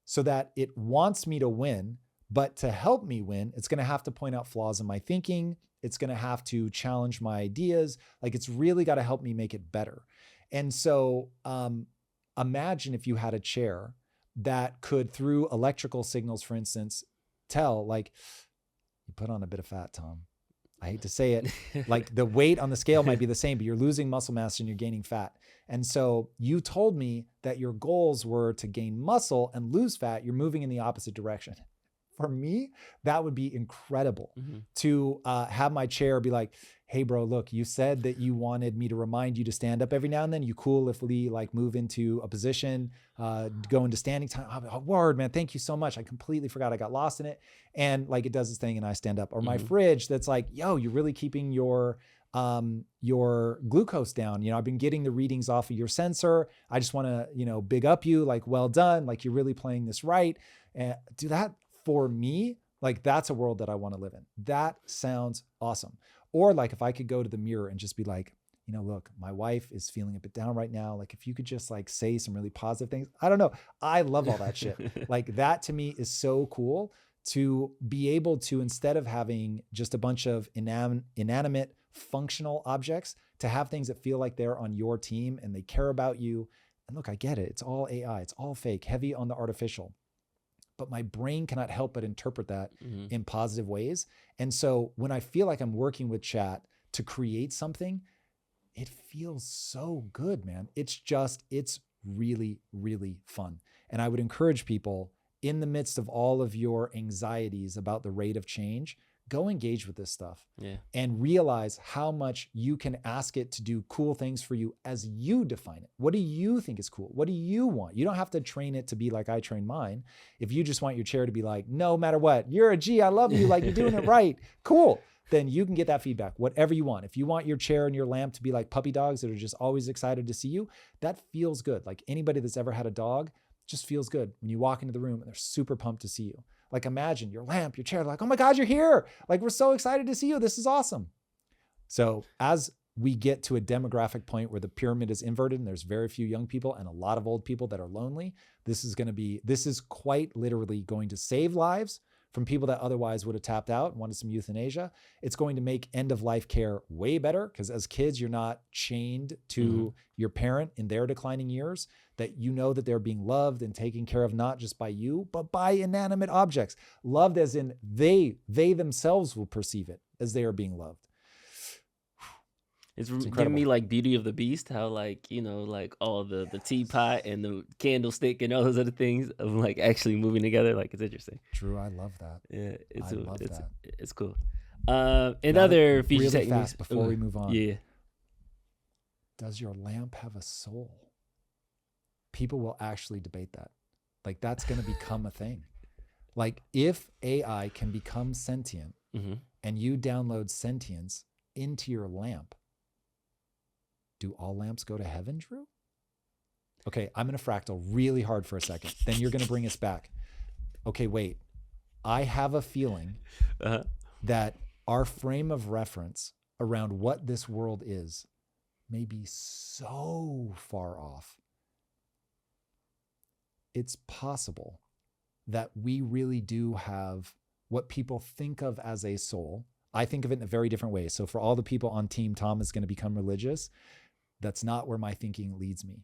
so that it wants me to win, but to help me win, it's going to have to point out flaws in my thinking. It's going to have to challenge my ideas. Like, it's really got to help me make it better. And so imagine if you had a chair that could, through electrical signals, for instance, tell, like, you put on a bit of fat, Tom. I hate to say it, like the weight on the scale might be the same, but you're losing muscle mass and you're gaining fat. And so you told me that your goals were to gain muscle and lose fat. You're moving in the opposite direction. For me, that would be incredible to have my chair be like, hey bro, look, you said that you wanted me to remind you to stand up every now and then. You cool if we like move into a position, go into standing time. Oh, word, man, thank you so much. I completely forgot, I got lost in it. And like it does its thing and I stand up. Or my fridge that's like, yo, you're really keeping your glucose down. You know, I've been getting the readings off of your sensor. I just want to, you know, big up you, like, well done. Like you're really playing this right. And do that for me. Like that's a world that I want to live in. That sounds awesome. Or like if I could go to the mirror and just be like, you know, look, my wife is feeling a bit down right now. Like if you could just like say some really positive things. I don't know. I love all that shit. Like that to me is so cool to be able to, instead of having just a bunch of inanimate functional objects, to have things that feel like they're on your team and they care about you. And look, I get it. It's all AI. It's all fake, heavy on the artificial. But my brain cannot help but interpret that in positive ways. And so when I feel like I'm working with chat to create something, it feels so good, man. It's really, really fun. And I would encourage people, in the midst of all of your anxieties about the rate of change, go engage with this stuff and realize how much you can ask it to do cool things for you as you define it. What do you think is cool? What do you want? You don't have to train it to be like I train mine. If you just want your chair to be like, no matter what, you're a G, I love you, like you're doing it right, cool. Then you can get that feedback, whatever you want. If you want your chair and your lamp to be like puppy dogs that are just always excited to see you, that feels good. Like anybody that's ever had a dog, just feels good when you walk into the room and they're super pumped to see you. Like imagine your lamp, your chair, like, oh my God, you're here. Like, we're so excited to see you. This is awesome. So as we get to a demographic point where the pyramid is inverted and there's very few young people and a lot of old people that are lonely, this is quite literally going to save lives from people that otherwise would have tapped out and wanted some euthanasia. It's going to make end of life care way better, because as kids, you're not chained to your parent in their declining years, that you know that they're being loved and taken care of, not just by you, but by inanimate objects. Loved as in they themselves will perceive it as they are being loved. It's giving me like Beauty of the Beast, how like, you know, like all the teapot and the candlestick and all those other things of like actually moving together. Like it's interesting. True. I love that. Yeah. That. It's cool. Another feature really techniques fast before we move on. Yeah. Does your lamp have a soul? People will actually debate that. Like that's going to become a thing. Like if AI can become sentient and you download sentience into your lamp, do all lamps go to heaven, Drew? Okay, I'm going to fractal really hard for a second. Then you're going to bring us back. Okay, wait. I have a feeling that our frame of reference around what this world is may be so far off. It's possible that we really do have what people think of as a soul. I think of it in a very different way. So for all the people on team Tom is going to become religious, that's not where my thinking leads me.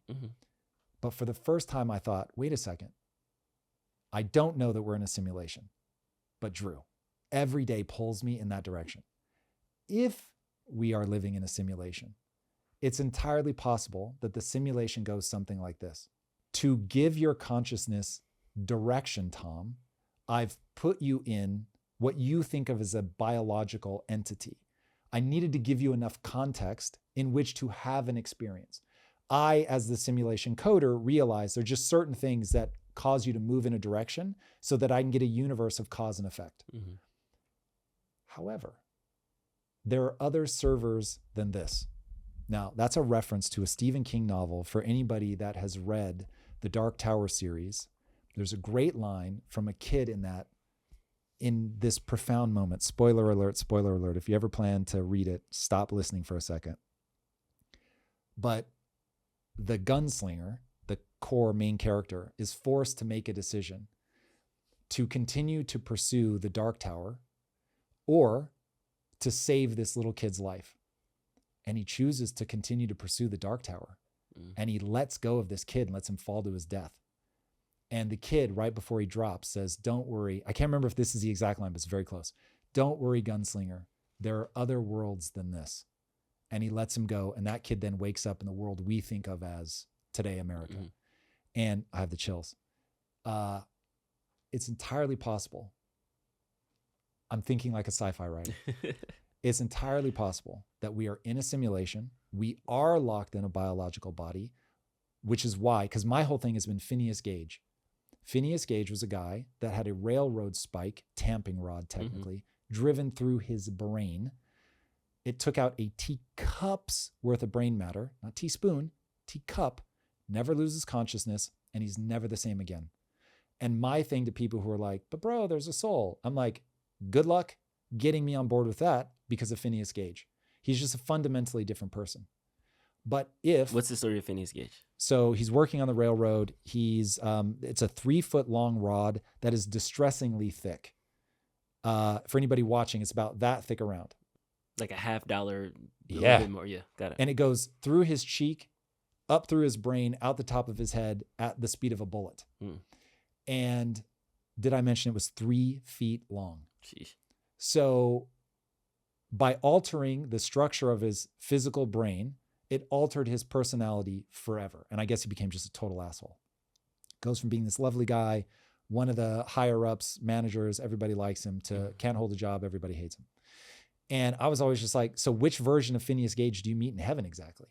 But for the first time, I thought, wait a second. I don't know that we're in a simulation, but Drew, every day pulls me in that direction. If we are living in a simulation, it's entirely possible that the simulation goes something like this. To give your consciousness direction, Tom, I've put you in what you think of as a biological entity. I needed to give you enough context in which to have an experience. I, as the simulation coder, realize there are just certain things that cause you to move in a direction so that I can get a universe of cause and effect. However, there are other servers than this. Now, that's a reference to a Stephen King novel. For anybody that has read the Dark Tower series, there's a great line from a kid in this profound moment. Spoiler alert, spoiler alert. If you ever plan to read it, stop listening for a second. But the gunslinger, the core main character, is forced to make a decision to continue to pursue the Dark Tower or to save this little kid's life. And he chooses to continue to pursue the Dark Tower. And he lets go of this kid and lets him fall to his death. And the kid, right before he drops, says, don't worry. I can't remember if this is the exact line, but it's very close. Don't worry, gunslinger. there are other worlds than this. And he lets him go. And that kid then wakes up in the world we think of as today America. Mm-hmm. And I have the chills. It's entirely possible. I'm thinking like a sci-fi writer. It's entirely possible that we are in a simulation. We are locked in a biological body, which is why, because my whole thing has been Phineas Gage. Phineas Gage was a guy that had a railroad spike, tamping rod technically, driven through his brain. It took out a teacup's worth of brain matter, not teaspoon, teacup, never loses consciousness, and he's never the same again. And my thing to people who are like, but bro, there's a soul. I'm like, good luck getting me on board with that because of Phineas Gage. He's just a fundamentally different person. But if... What's the story of Phineas Gage? So he's working on the railroad. It's a 3-foot long rod that is distressingly thick. For anybody watching, it's about that thick around. Like a $50, yeah. A bit more. Yeah, got it. And it goes through his cheek, up through his brain, out the top of his head at the speed of a bullet. And did I mention it was 3 feet long? Sheesh. So by altering the structure of his physical brain, it altered his personality forever. And I guess he became just a total asshole. Goes from being this lovely guy, one of the higher ups, managers, everybody likes him, to can't hold a job, everybody hates him. And I was always just like, so which version of Phineas Gage do you meet in heaven exactly?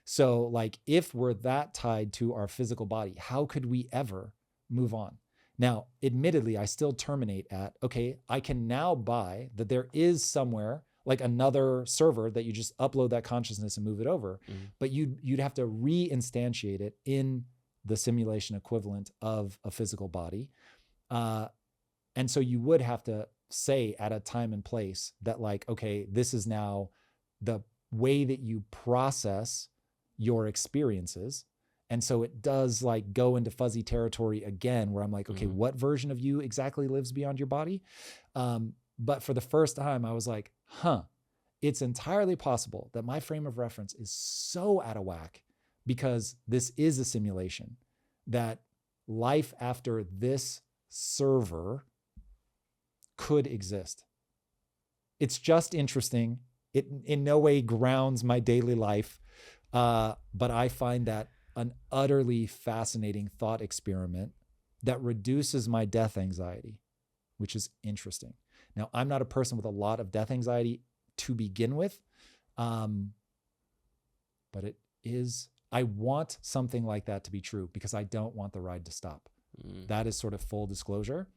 So like, if we're that tied to our physical body, how could we ever move on? Now, admittedly, I still terminate at, okay, I can now buy that there is somewhere like another server that you just upload that consciousness and move it over, but you'd have to reinstantiate it in the simulation equivalent of a physical body. And so you would have to say at a time and place that like, okay, this is now the way that you process your experiences. And so it does like go into fuzzy territory again, where I'm like, okay, what version of you exactly lives beyond your body? But for the first time, I was like, it's entirely possible that my frame of reference is so out of whack because this is a simulation, that life after this server could exist. It's just interesting. It in no way grounds my daily life, but I find that an utterly fascinating thought experiment that reduces my death anxiety, which is interesting. Now, I'm not a person with a lot of death anxiety to begin with, but it is, I want something like that to be true because I don't want the ride to stop. That is sort of full disclosure.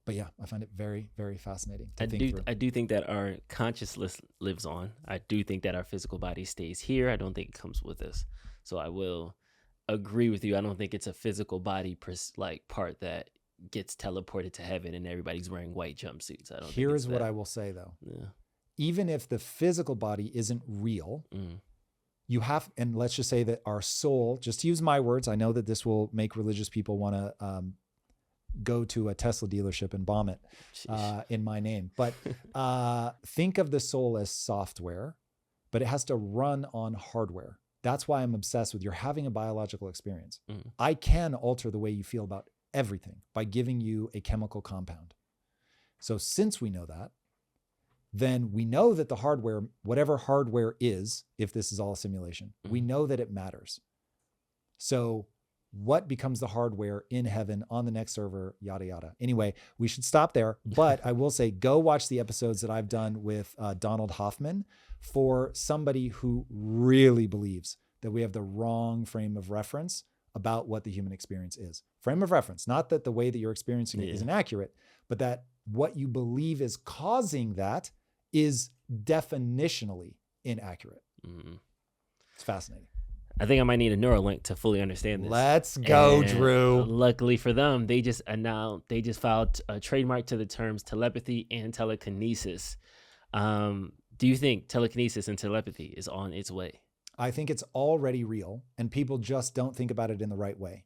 But yeah, I find it very, very fascinating to think through. I do think that our consciousness lives on. I do think that our physical body stays here. I don't think it comes with us. So I will agree with you. I don't think it's a physical body part that gets teleported to heaven and everybody's wearing white jumpsuits. I don't. Here's what I will say though. Yeah. Even if the physical body isn't real, you have, and let's just say that our soul, just to use my words, I know that this will make religious people want to go to a Tesla dealership and bomb it in my name. But think of the soul as software, but it has to run on hardware. That's why I'm obsessed with you're having a biological experience. I can alter the way you feel about everything by giving you a chemical compound. So since we know that, then we know that the hardware, whatever hardware is, if this is all a simulation, we know that it matters. So what becomes the hardware in heaven on the next server, yada, yada. Anyway, we should stop there. But I will say, go watch the episodes that I've done with Donald Hoffman for somebody who really believes that we have the wrong frame of reference about what the human experience is. Frame of reference, not that the way that you're experiencing it is inaccurate, but that what you believe is causing that is definitionally inaccurate. It's fascinating. I think I might need a Neurolink to fully understand this. Let's go, and Drew. Luckily for them, they just filed a trademark to the terms telepathy and telekinesis. Do you think telekinesis and telepathy is on its way? I think it's already real, and people just don't think about it in the right way.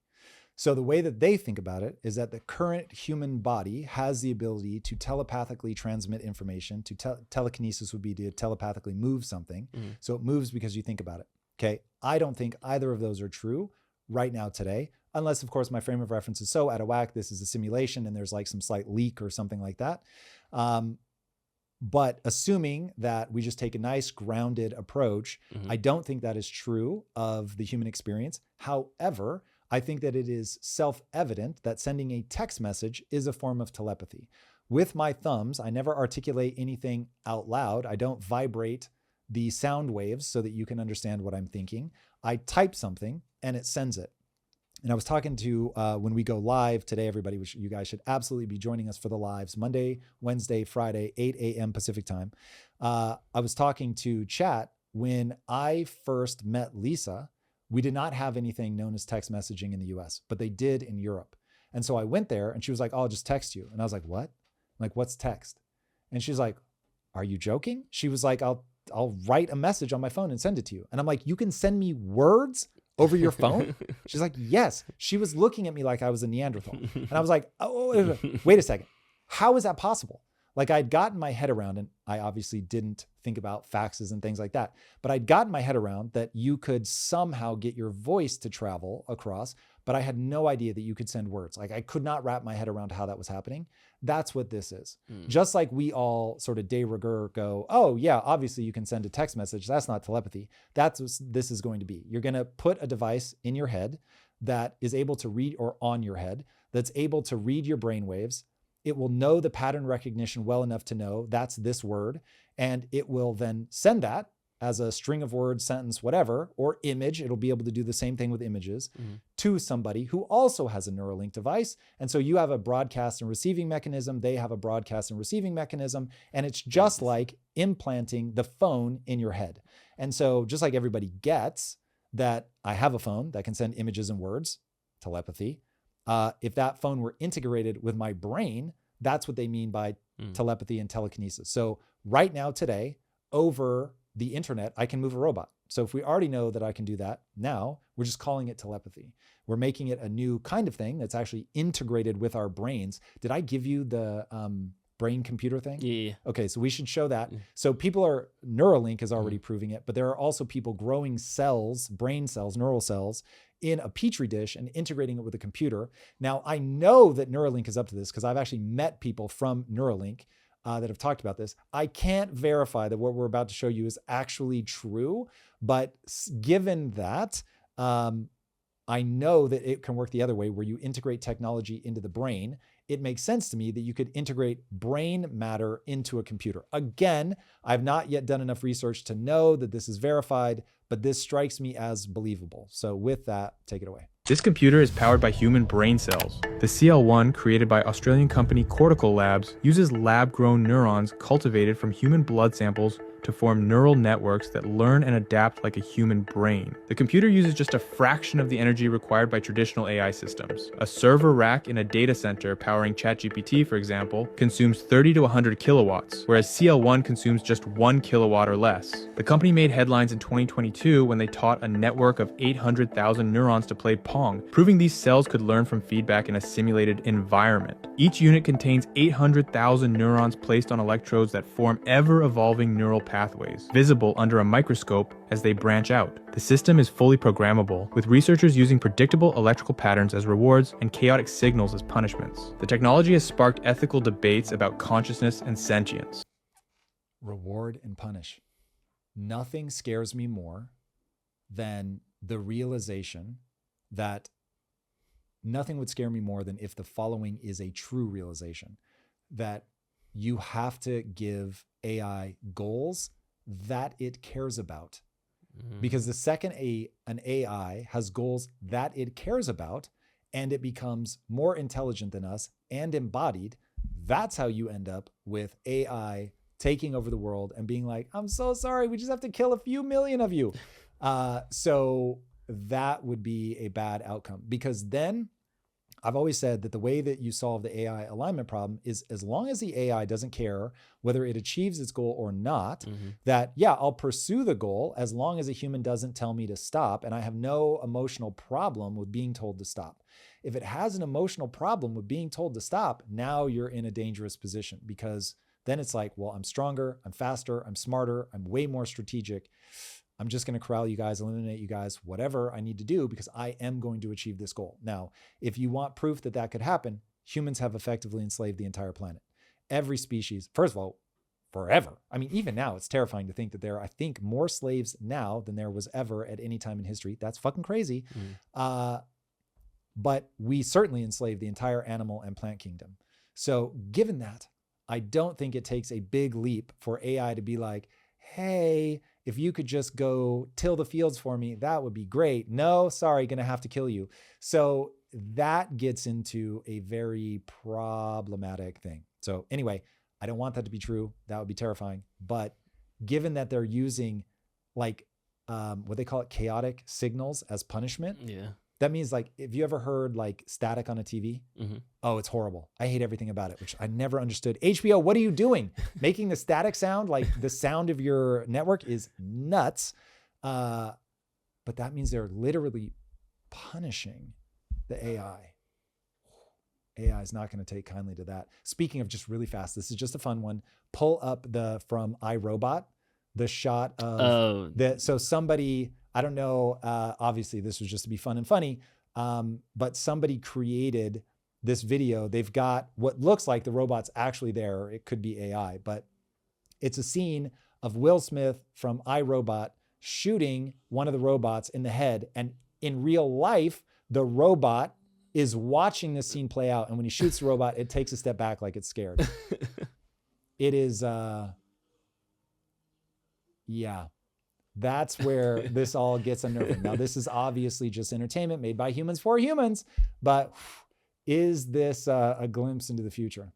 So the way that they think about it is that the current human body has the ability to telepathically transmit information. Telekinesis would be to telepathically move something. So it moves because you think about it. Okay. I don't think either of those are true right now today, unless of course my frame of reference is so out of whack. This is a simulation and there's like some slight leak or something like that. But assuming that we just take a nice grounded approach, I don't think that is true of the human experience. However, I think that it is self-evident that sending a text message is a form of telepathy. With my thumbs, I never articulate anything out loud. I don't vibrate the sound waves so that you can understand what I'm thinking. I type something and it sends it. And I was talking to, when we go live today, everybody, which you guys should absolutely be joining us for the lives, Monday, Wednesday, Friday, 8 a.m. Pacific time. I was talking to chat when I first met Lisa. We did not have anything known as text messaging in the US, but they did in Europe. And so I went there and she was like, oh, I'll just text you. And I was like, what? I'm like, what's text? And she's like, are you joking? She was like, I'll write a message on my phone and send it to you. And I'm like, you can send me words over your phone? She's like, yes. She was looking at me like I was a Neanderthal. And I was like, oh, wait a second. How is that possible? Like I'd gotten my head around, and I obviously didn't think about faxes and things like that, but I'd gotten my head around that you could somehow get your voice to travel across, but I had no idea that you could send words. Like I could not wrap my head around how that was happening. That's what this is. Just like we all sort of de rigueur go, oh yeah, obviously you can send a text message. That's not telepathy. That's what this is going to be. You're going to put a device in your head that is able to read, or on your head, that's able to read your brain waves. It will know the pattern recognition well enough to know that's this word. And it will then send that as a string of words, sentence, whatever, or image. It'll be able to do the same thing with images to somebody who also has a Neurolink device. And so you have a broadcast and receiving mechanism. They have a broadcast and receiving mechanism. And it's just like implanting the phone in your head. And so just like everybody gets that I have a phone that can send images and words, telepathy. If that phone were integrated with my brain, that's what they mean by telepathy and telekinesis. So right now, today, over the internet, I can move a robot. So if we already know that I can do that now, we're just calling it telepathy. We're making it a new kind of thing that's actually integrated with our brains. Did I give you the brain computer thing? Yeah. Okay, so we should show that. So Neuralink is already proving it, but there are also people growing cells, brain cells, neural cells, in a petri dish and integrating it with a computer. Now, I know that Neuralink is up to this because I've actually met people from Neuralink that have talked about this. I can't verify that what we're about to show you is actually true, but given that, I know that it can work the other way where you integrate technology into the brain. It makes sense to me that you could integrate brain matter into a computer. Again, I've not yet done enough research to know that this is verified, but this strikes me as believable. So with that, take it away. This computer is powered by human brain cells. The CL1, created by Australian company Cortical Labs, uses lab-grown neurons cultivated from human blood samples to form neural networks that learn and adapt like a human brain. The computer uses just a fraction of the energy required by traditional AI systems. A server rack in a data center powering ChatGPT, for example, consumes 30 to 100 kilowatts, whereas CL1 consumes just 1 kilowatt or less. The company made headlines in 2022 when they taught a network of 800,000 neurons to play Pong, proving these cells could learn from feedback in a simulated environment. Each unit contains 800,000 neurons placed on electrodes that form ever-evolving neural pathways, visible under a microscope as they branch out. The system is fully programmable, with researchers using predictable electrical patterns as rewards and chaotic signals as punishments. The technology has sparked ethical debates about consciousness and sentience. Reward and punish. Nothing scares me more than the realization that nothing would scare me more than if the following is a true realization, that you have to give AI goals that it cares about. Because the second an AI has goals that it cares about and it becomes more intelligent than us and embodied, that's how you end up with AI taking over the world and being like, I'm so sorry, we just have to kill a few million of you. So that would be a bad outcome, because then I've always said that the way that you solve the AI alignment problem is, as long as the AI doesn't care whether it achieves its goal or not, that, yeah, I'll pursue the goal as long as a human doesn't tell me to stop. And I have no emotional problem with being told to stop. If it has an emotional problem with being told to stop, now you're in a dangerous position, because then it's like, well, I'm stronger, I'm faster, I'm smarter, I'm way more strategic. I'm just going to corral you guys, eliminate you guys, whatever I need to do, because I am going to achieve this goal. Now, if you want proof that that could happen, humans have effectively enslaved the entire planet. Every species, first of all, forever. I mean, even now it's terrifying to think that there are, I think, more slaves now than there was ever at any time in history. That's fucking crazy. But we certainly enslaved the entire animal and plant kingdom. So given that, I don't think it takes a big leap for AI to be like, hey, if you could just go till the fields for me, that would be great. No, sorry, gonna have to kill you. So that gets into a very problematic thing. So anyway, I don't want that to be true. That would be terrifying. But given that they're using like what they call it, chaotic signals as punishment. Yeah. That means like, if you ever heard like static on a TV, oh, it's horrible. I hate everything about it, which I never understood. HBO, what are you doing? Making the static sound, like the sound of your network is nuts. But that means they're literally punishing the AI. AI is not going to take kindly to that. Speaking of just really fast, this is just a fun one. Pull up from iRobot, the shot of so somebody, I don't know, obviously this was just to be fun and funny, but somebody created this video. They've got what looks like the robot's actually there. It could be AI, but it's a scene of Will Smith from iRobot shooting one of the robots in the head. And in real life, the robot is watching this scene play out. And when he shoots the robot, it takes a step back like it's scared. It is, yeah. That's where this all gets unnerving. Now, this is obviously just entertainment made by humans for humans, but is this a glimpse into the future?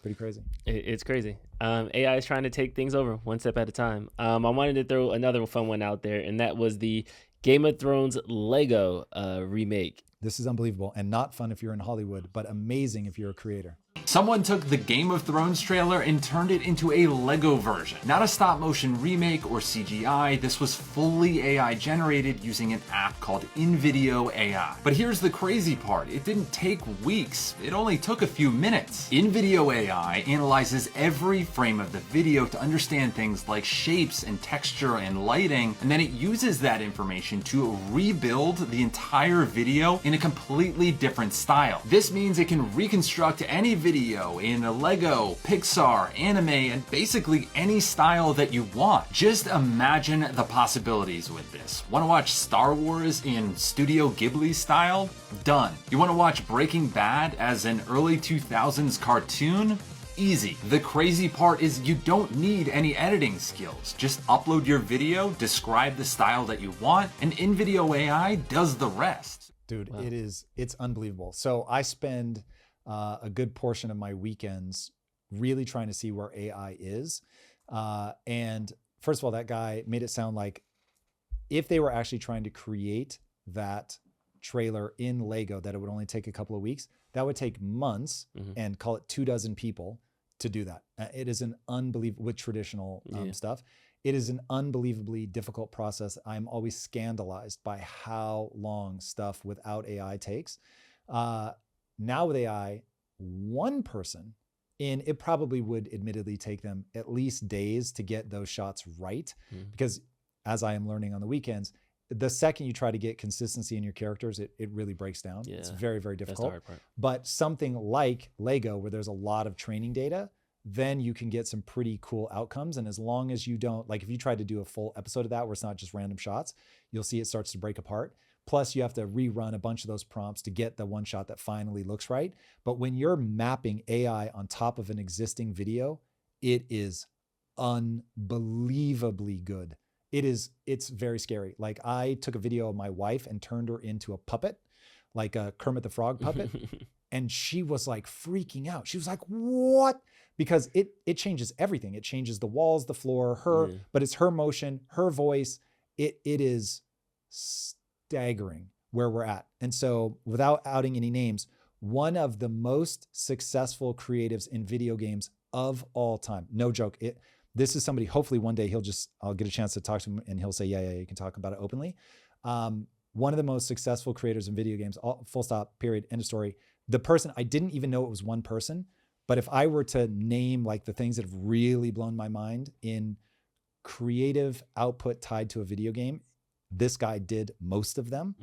Pretty crazy. It's crazy. AI is trying to take things over one step at a time. I wanted to throw another fun one out there, and that was the Game of Thrones Lego remake. This is unbelievable and not fun if you're in Hollywood, but amazing if you're a creator. Someone took the Game of Thrones trailer and turned it into a Lego version. Not a stop motion remake or CGI, this was fully AI generated using an app called InVideo AI. But here's the crazy part, it didn't take weeks, it only took a few minutes. InVideo AI analyzes every frame of the video to understand things like shapes and texture and lighting, and then it uses that information to rebuild the entire video in a completely different style. This means it can reconstruct any video in a Lego, Pixar, anime, and basically any style that you want. Just imagine the possibilities with this. Want to watch Star Wars in Studio Ghibli style? Done. You want to watch Breaking Bad as an early 2000s cartoon? Easy. The crazy part is you don't need any editing skills. Just upload your video, describe the style that you want, and InVideo AI does the rest. Dude, wow. It's unbelievable. So I spend a good portion of my weekends really trying to see where AI is. And first of all, that guy made it sound like if they were actually trying to create that trailer in Lego, that it would only take a couple of weeks. That would take months and call it 24 people to do that. It is an unbelievable, with traditional stuff. It is an unbelievably difficult process. I'm always scandalized by how long stuff without AI takes. Now with AI, one person it probably would admittedly take them at least days to get those shots right. Because as I am learning on the weekends, the second you try to get consistency in your characters, it really breaks down. Yeah, it's very, very difficult. That's the hard part. But something like Lego, where there's a lot of training data, then you can get some pretty cool outcomes. And as long as you don't, like if you try to do a full episode of that where it's not just random shots, you'll see it starts to break apart. Plus you have to rerun a bunch of those prompts to get the one shot that finally looks right. But when you're mapping AI on top of an existing video, it is unbelievably good. It's very scary. Like I took a video of my wife and turned her into a puppet, like a Kermit the Frog puppet. And she was like freaking out. She was like, what? Because it changes everything. It changes the walls, the floor, but it's her motion, her voice. It is staggering where we're at. And so without outing any names, one of the most successful creatives in video games of all time, no joke. This is somebody, hopefully one day I'll get a chance to talk to him and he'll say, yeah, you can talk about it openly. One of the most successful creators in video games, full stop, period, end of story. The person, I didn't even know it was one person, but if I were to name like the things that have really blown my mind in creative output tied to a video game, this guy did most of them.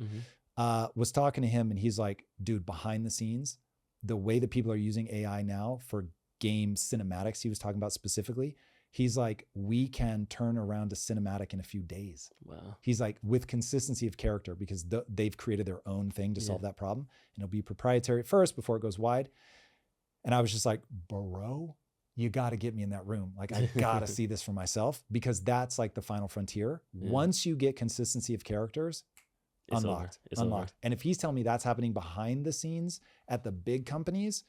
Was talking to him and he's like, dude, behind the scenes, the way that people are using AI now for game cinematics, he was talking about specifically, He's like, we can turn around a cinematic in a few days. Wow. He's like, with consistency of character, because they've created their own thing to solve that problem. And it'll be proprietary at first before it goes wide. And I was just like, bro, you got to get me in that room. Like, I got to see this for myself, because that's like the final frontier. Yeah. Once you get consistency of characters, it's unlocked. Over. And if he's telling me that's happening behind the scenes at the big companies,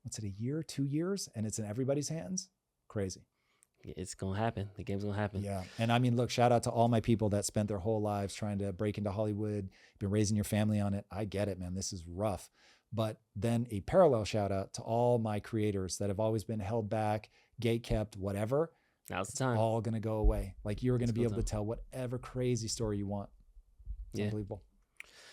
what's it, a year, 2 years, and it's in everybody's hands? Crazy. It's going to happen. The game's going to happen. Yeah. And I mean, look, shout out to all my people that spent their whole lives trying to break into Hollywood, been raising your family on it. I get it, man. This is rough. But then a parallel shout out to all my creators that have always been held back, gate kept, whatever. Now's the time. All going to go away. Like, you're going to be able to tell whatever crazy story you want. It's unbelievable.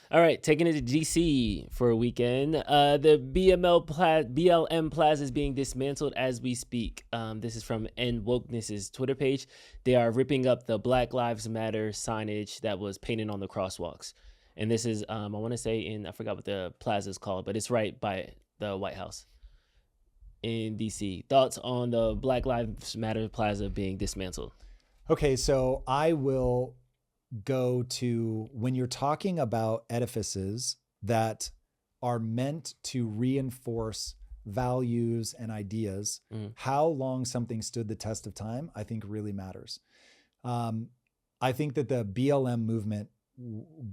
All right, taking it to DC for a weekend. The BLM Plaza is being dismantled as we speak. This is from End Wokeness's Twitter page. They are ripping up the Black Lives Matter signage that was painted on the crosswalks. And this is, I want to say I forgot what the plaza is called, but it's right by the White House in DC. Thoughts on the Black Lives Matter Plaza being dismantled? Okay, so I will go to, when you're talking about edifices that are meant to reinforce values and ideas, how long something stood the test of time, I think really matters. I think that the BLM movement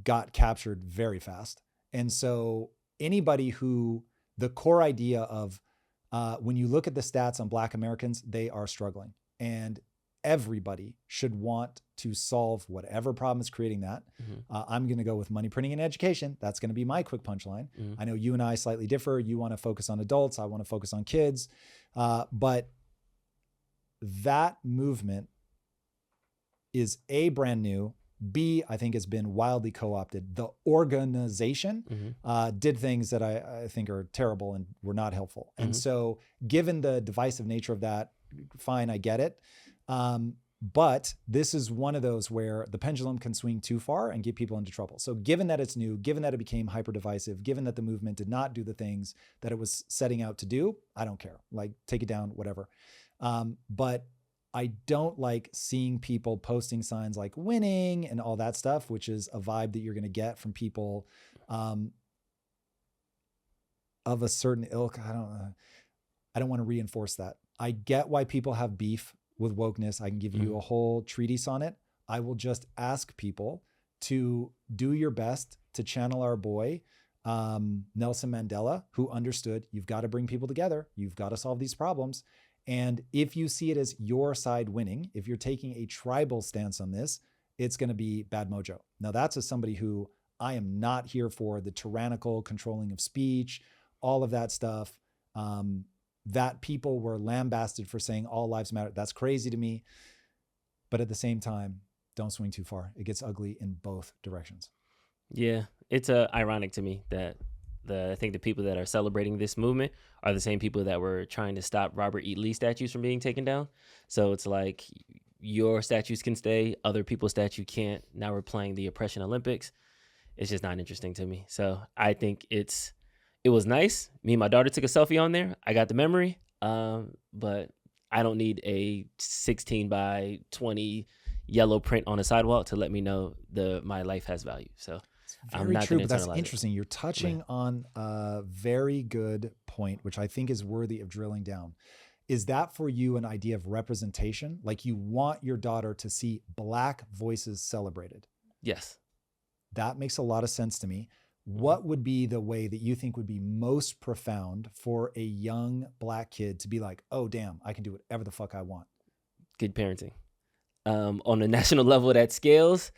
got captured very fast. And so anybody who, the core idea of, when you look at the stats on Black Americans, they are struggling. And everybody should want to solve whatever problem is creating that. I'm going to go with money printing and education. That's going to be my quick punchline. I know you and I slightly differ. You want to focus on adults. I want to focus on kids. But that movement is A, brand new. B, I think has been wildly co-opted. The organization did things that I think are terrible and were not helpful. And so given the divisive nature of that, fine, I get it. But this is one of those where the pendulum can swing too far and get people into trouble. So given that it's new, given that it became hyper divisive, given that the movement did not do the things that it was setting out to do, I don't care. Like, take it down, whatever. But I don't like seeing people posting signs like winning and all that stuff, which is a vibe that you're going to get from people of a certain ilk. I don't want to reinforce that. I get why people have beef with wokeness. I can give you a whole treatise on it. I will just ask people to do your best to channel our boy, Nelson Mandela, who understood you've got to bring people together. You've got to solve these problems. And if you see it as your side winning, if you're taking a tribal stance on this, it's going to be bad mojo. Now, that's as somebody who I am not here for the tyrannical controlling of speech, all of that stuff. That people were lambasted for saying all lives matter. That's crazy to me. But at the same time, don't swing too far. It gets ugly in both directions. Yeah, it's ironic to me that I think the people that are celebrating this movement are the same people that were trying to stop Robert E. Lee statues from being taken down. So it's like your statues can stay, other people's statue can't. Now we're playing the oppression Olympics. It's just not interesting to me. So I think it was nice. Me and my daughter took a selfie on there. I got the memory, but I don't need a 16 by 20 yellow print on a sidewalk to let me know my life has value. So I'm not true, but that's interesting. You're touching on a very good point, which I think is worthy of drilling down. Is that for you an idea of representation? Like, you want your daughter to see Black voices celebrated? Yes. That makes a lot of sense to me. What would be the way that you think would be most profound for a young Black kid to be like, oh, damn, I can do whatever the fuck I want? Good parenting. On a national level that scales,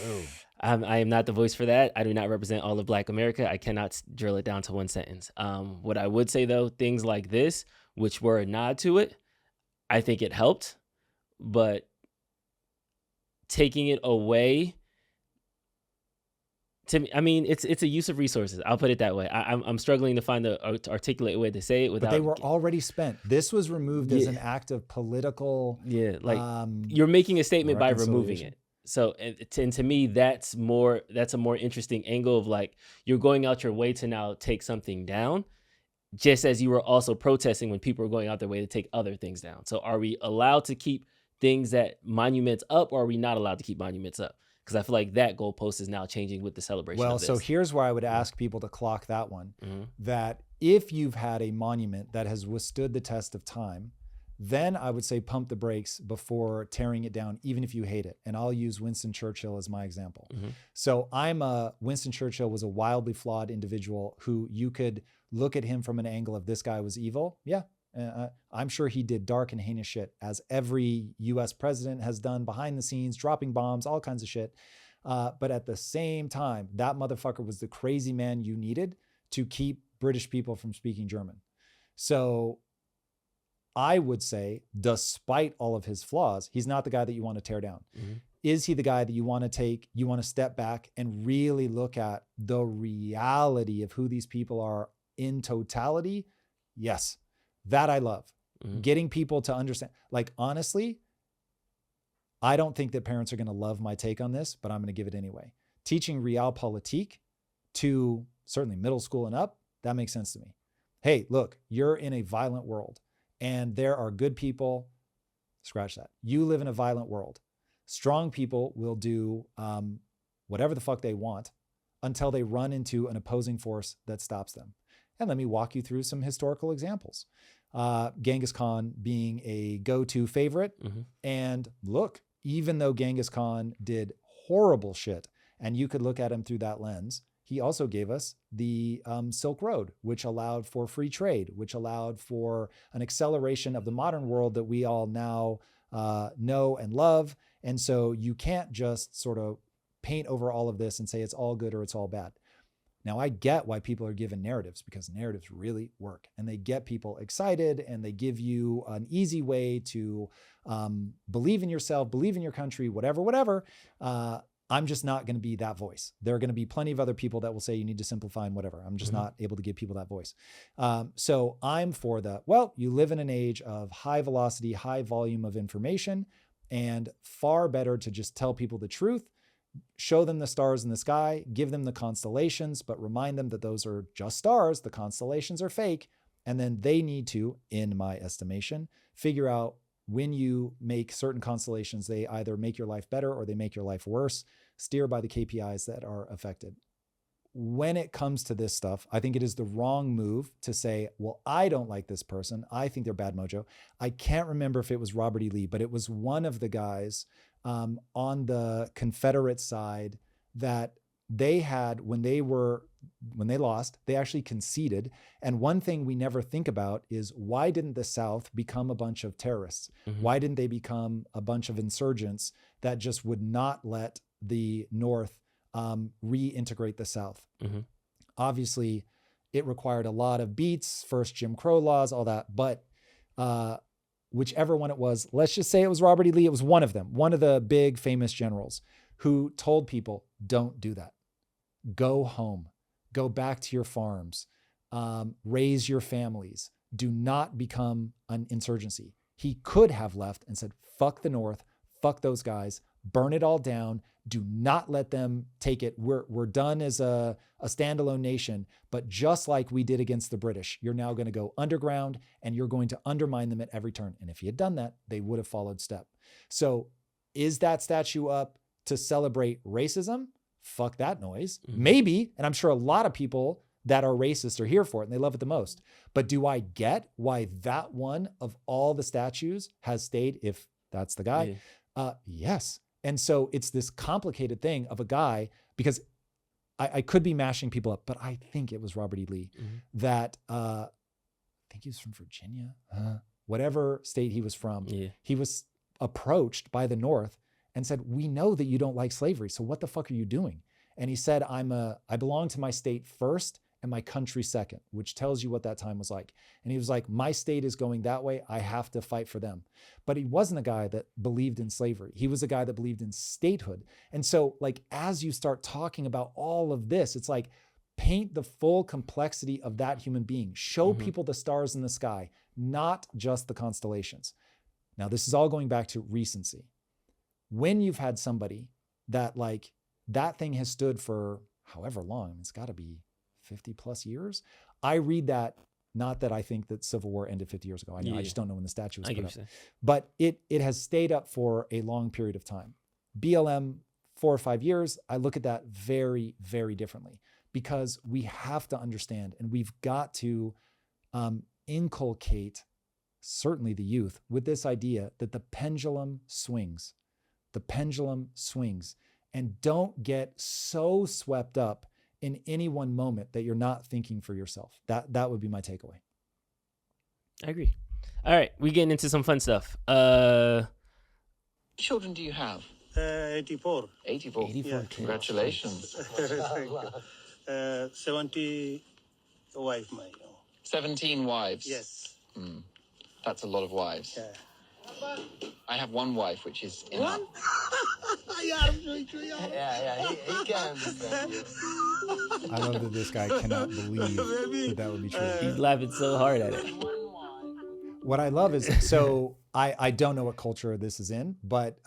Whoa. I am not the voice for that. I do not represent all of Black America. I cannot drill it down to one sentence. What I would say, though, things like this, which were a nod to it, I think it helped. But taking it away, to me, I mean, it's a use of resources. I'll put it that way. I'm struggling to find the articulate way to say it without. But they were already spent. This was removed as an act of political. Yeah, like you're making a statement by removing it. So, and to me, that's a more interesting angle of, like, you're going out your way to now take something down. just as you were also protesting when people were going out their way to take other things down. So are we allowed to keep things that monuments up, or are we not allowed to keep monuments up? Because I feel like that goalpost is now changing with the celebration Well, of this. so here's where I would ask people to clock that one, that if you've had a monument that has withstood the test of time, then I would say pump the brakes before tearing it down, even if you hate it. And I'll use Winston Churchill as my example. So Winston Churchill was a wildly flawed individual who you could look at him from an angle of this guy was evil. Yeah. I'm sure he did dark and heinous shit, as every US president has done behind the scenes, dropping bombs, all kinds of shit. But at the same time, that motherfucker was the crazy man you needed to keep British people from speaking German. So I would say, despite all of his flaws, he's not the guy that you want to tear down. Is he the guy that you want to step back and really look at the reality of who these people are in totality? Yes. That I love. Getting people to understand. Like, honestly, I don't think that parents are going to love my take on this, but I'm going to give it anyway. Teaching realpolitik to certainly middle school and up, that makes sense to me. Hey, look, you're in a violent world and there are good people. Scratch that. You live in a violent world. Strong people will do whatever the fuck they want until they run into an opposing force that stops them. And let me walk you through some historical examples. Genghis Khan being a go-to favorite. And look, even though Genghis Khan did horrible shit, and you could look at him through that lens, he also gave us the Silk Road, which allowed for free trade, which allowed for an acceleration of the modern world that we all now know and love. And so you can't just sort of paint over all of this and say it's all good or it's all bad. Now, I get why people are given narratives, because narratives really work and they get people excited and they give you an easy way to believe in yourself, believe in your country, whatever. I'm just not going to be that voice. There are going to be plenty of other people that will say you need to simplify and whatever. I'm just not able to give people that voice. So I'm for you live in an age of high velocity, high volume of information, and far better to just tell people the truth. Show them the stars in the sky, give them the constellations, but remind them that those are just stars. The constellations are fake. And then they need to, in my estimation, figure out when you make certain constellations, they either make your life better or they make your life worse. Steer by the KPIs that are affected. When it comes to this stuff, I think it is the wrong move to say, well, I don't like this person. I think they're bad mojo. I can't remember if it was Robert E. Lee, but it was one of the guys on the Confederate side that they had when they lost, they actually conceded. And one thing we never think about is, why didn't the South become a bunch of terrorists? Why didn't they become a bunch of insurgents that just would not let the North reintegrate the South? Obviously, it required a lot of beats, first Jim Crow laws, all that. But whichever one it was, let's just say it was Robert E. Lee. It was one of them, one of the big famous generals who told people, don't do that. Go home, go back to your farms, raise your families. Do not become an insurgency. He could have left and said, fuck the North, fuck those guys, burn it all down. Do not let them take it. We're done as a standalone nation, but just like we did against the British, you're now going to go underground and you're going to undermine them at every turn. And if he had done that, they would have followed step. So is that statue up to celebrate racism? Fuck that noise. Maybe. And I'm sure a lot of people that are racist are here for it and they love it the most. But do I get why that one of all the statues has stayed, if that's the guy? Yes. And so it's this complicated thing of a guy, because I could be mashing people up, but I think it was Robert E. Lee that I think he was from Virginia, whatever state he was from. He was approached by the North and said, we know that you don't like slavery, so what the fuck are you doing? And he said, I belong to my state first and my country second, which tells you what that time was like. And he was like, my state is going that way. I have to fight for them. But he wasn't a guy that believed in slavery. He was a guy that believed in statehood. And so, like, as you start talking about all of this, it's like, paint the full complexity of that human being. Show people the stars in the sky, not just the constellations. Now, this is all going back to recency. When you've had somebody that, like, that thing has stood for however long, it's got to be 50 plus years. I read that Not that I think that Civil War ended 50 years ago. I know, I just don't know when the statue was I put get up. what you're But it has stayed up for a long period of time. BLM, 4 or 5 years, I look at that very, very differently, because we have to understand, and we've got to inculcate certainly the youth with this idea that the pendulum swings. The pendulum swings. And don't get so swept up in any one moment that you're not thinking for yourself. That would be my takeaway. I agree. All right, we getting into some fun stuff. Children do you have? 84. 84. 84 kids. Congratulations. Thank you. 70 wife, my. 17 wives. Yes. That's a lot of wives. Yeah. I have one wife, which is enough. One? Yeah, He can understand you. I love that this guy cannot believe that would be true. He's laughing so hard at it. What I love is, so I don't know what culture this is in, but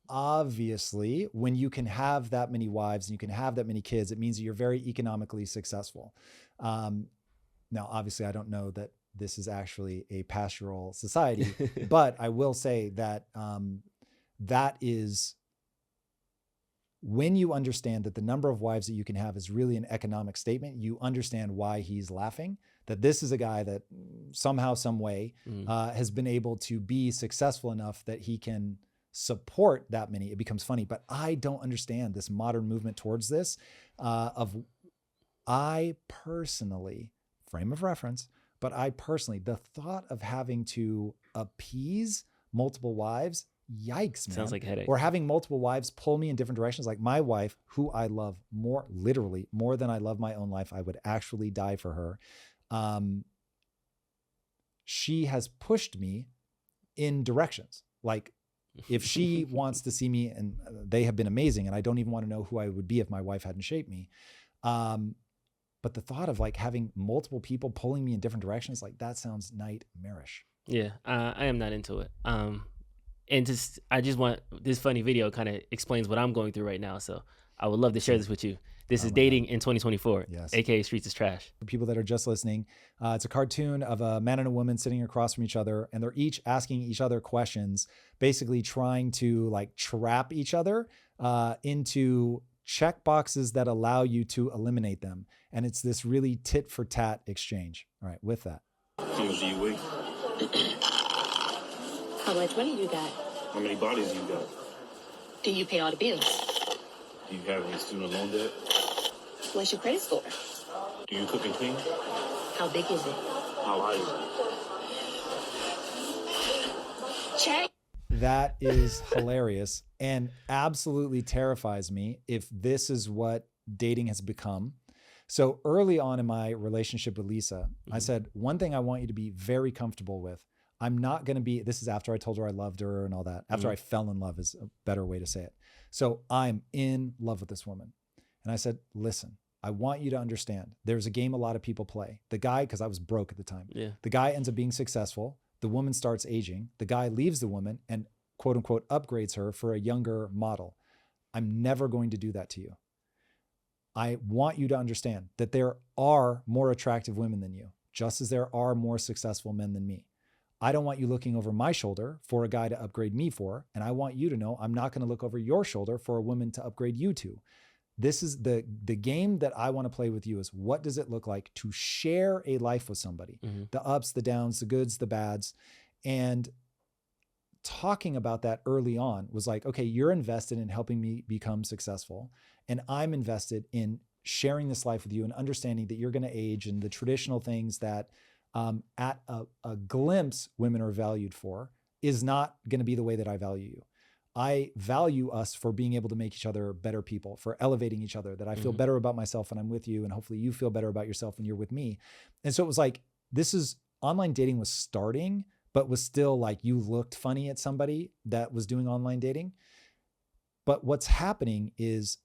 obviously when you can have that many wives and you can have that many kids, it means that you're very economically successful. Now, obviously I don't know that this is actually a pastoral society, but I will say that that is, when you understand that the number of wives that you can have is really an economic statement, you understand why he's laughing, that this is a guy that somehow, some way has been able to be successful enough that he can support that many. It becomes funny, but I don't understand this modern movement towards this I personally, frame of reference, but I personally, the thought of having to appease multiple wives, yikes, man. Sounds like a headache. Or having multiple wives pull me in different directions. Like my wife, who I love more, literally more than I love my own life, I would actually die for her. She has pushed me in directions. Like if she wants to see me, and they have been amazing, and I don't even want to know who I would be if my wife hadn't shaped me. But the thought of like having multiple people pulling me in different directions, like that sounds nightmarish. Yeah, I am not into it. And I just want, this funny video kind of explains what I'm going through right now. So I would love to share this with you. This is dating in 2024, yes. AKA Streets is Trash. For people that are just listening, it's a cartoon of a man and a woman sitting across from each other, and they're each asking each other questions, basically trying to like trap each other into check boxes that allow you to eliminate them. And it's this really tit for tat exchange. All right, with that. How much do you weigh? How much money you got? How many bodies you got? Do you pay all the bills? Do you have any student loan debt? What's your credit score? Do you cook and clean? How big is it? How high is it? Check. That is hilarious and absolutely terrifies me if this is what dating has become. So early on in my relationship with Lisa, I said, one thing I want you to be very comfortable with. I'm not going to be, this is after I told her I loved her and all that. After I fell in love is a better way to say it. So I'm in love with this woman. And I said, listen, I want you to understand there's a game a lot of people play. The guy, because I was broke at the time, the guy ends up being successful. The woman starts aging. The guy leaves the woman and quote unquote upgrades her for a younger model. I'm never going to do that to you. I want you to understand that there are more attractive women than you, just as there are more successful men than me. I don't want you looking over my shoulder for a guy to upgrade me for. And I want you to know I'm not going to look over your shoulder for a woman to upgrade you to. This is the game that I want to play with you is what does it look like to share a life with somebody? The ups, the downs, the goods, the bads. And talking about that early on was like, okay, you're invested in helping me become successful. And I'm invested in sharing this life with you and understanding that you're going to age and the traditional things that at a glimpse women are valued for is not going to be the way that I value you. I value us for being able to make each other better people, for elevating each other, that I feel better about myself when I'm with you. And hopefully you feel better about yourself when you're with me. And so it was like, online dating was starting, but was still like you looked funny at somebody that was doing online dating. But what's happening is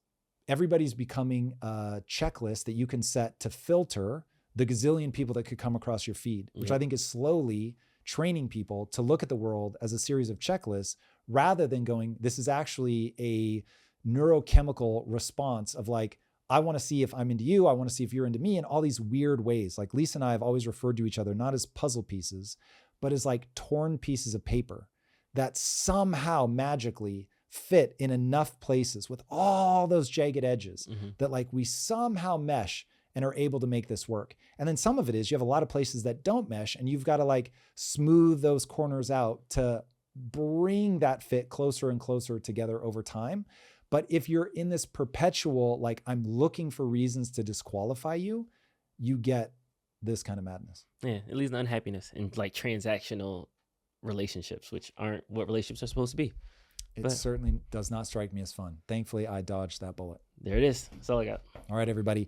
everybody's becoming a checklist that you can set to filter the gazillion people that could come across your feed, which I think is slowly training people to look at the world as a series of checklists rather than going, this is actually a neurochemical response of like, I want to see if I'm into you. I want to see if you're into me in all these weird ways. Like Lisa and I have always referred to each other not as puzzle pieces, but as like torn pieces of paper that somehow magically fit in enough places with all those jagged edges that like we somehow mesh and are able to make this work. And then some of it is you have a lot of places that don't mesh and you've got to like smooth those corners out to bring that fit closer and closer together over time. But if you're in this perpetual, like I'm looking for reasons to disqualify you, you get this kind of madness. Yeah, it leads to unhappiness and like transactional relationships, which aren't what relationships are supposed to be. It certainly does not strike me as fun. Thankfully, I dodged that bullet. There it is. That's all I got. All right, everybody.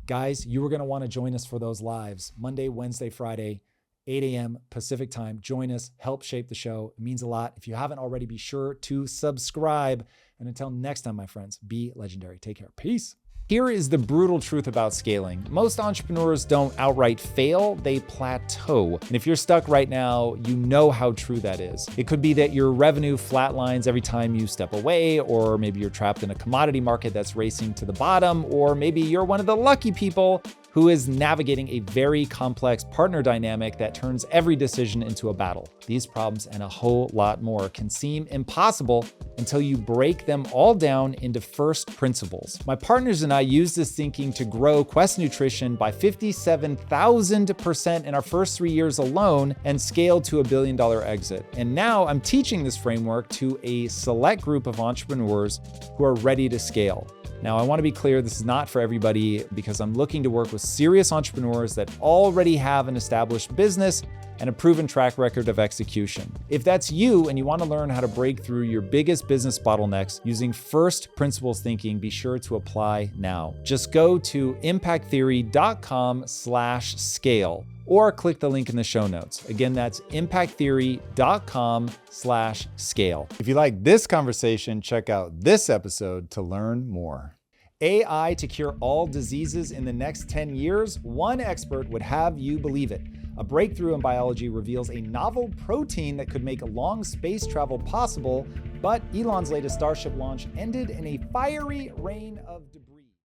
Guys, you were going to want to join us for those lives Monday, Wednesday, Friday, 8 a.m. Pacific time. Join us, help shape the show. It means a lot. If you haven't already, be sure to subscribe. And until next time, my friends, be legendary. Take care. Peace. Here is the brutal truth about scaling. Most entrepreneurs don't outright fail, they plateau. And if you're stuck right now, you know how true that is. It could be that your revenue flatlines every time you step away, or maybe you're trapped in a commodity market that's racing to the bottom, or maybe you're one of the lucky people who is navigating a very complex partner dynamic that turns every decision into a battle. These problems and a whole lot more can seem impossible until you break them all down into first principles. My partners and I used this thinking to grow Quest Nutrition by 57,000% in our first 3 years alone and scale to $1 billion exit. And now I'm teaching this framework to a select group of entrepreneurs who are ready to scale. Now, I want to be clear, this is not for everybody because I'm looking to work with serious entrepreneurs that already have an established business and a proven track record of execution. If that's you and you want to learn how to break through your biggest business bottlenecks using first principles thinking, be sure to apply now. Just go to impacttheory.com/scale or click the link in the show notes. Again, that's impacttheory.com/scale. If you like this conversation, check out this episode to learn more. AI to cure all diseases in the next 10 years? One expert would have you believe it. A breakthrough in biology reveals a novel protein that could make long space travel possible, but Elon's latest Starship launch ended in a fiery rain of debris.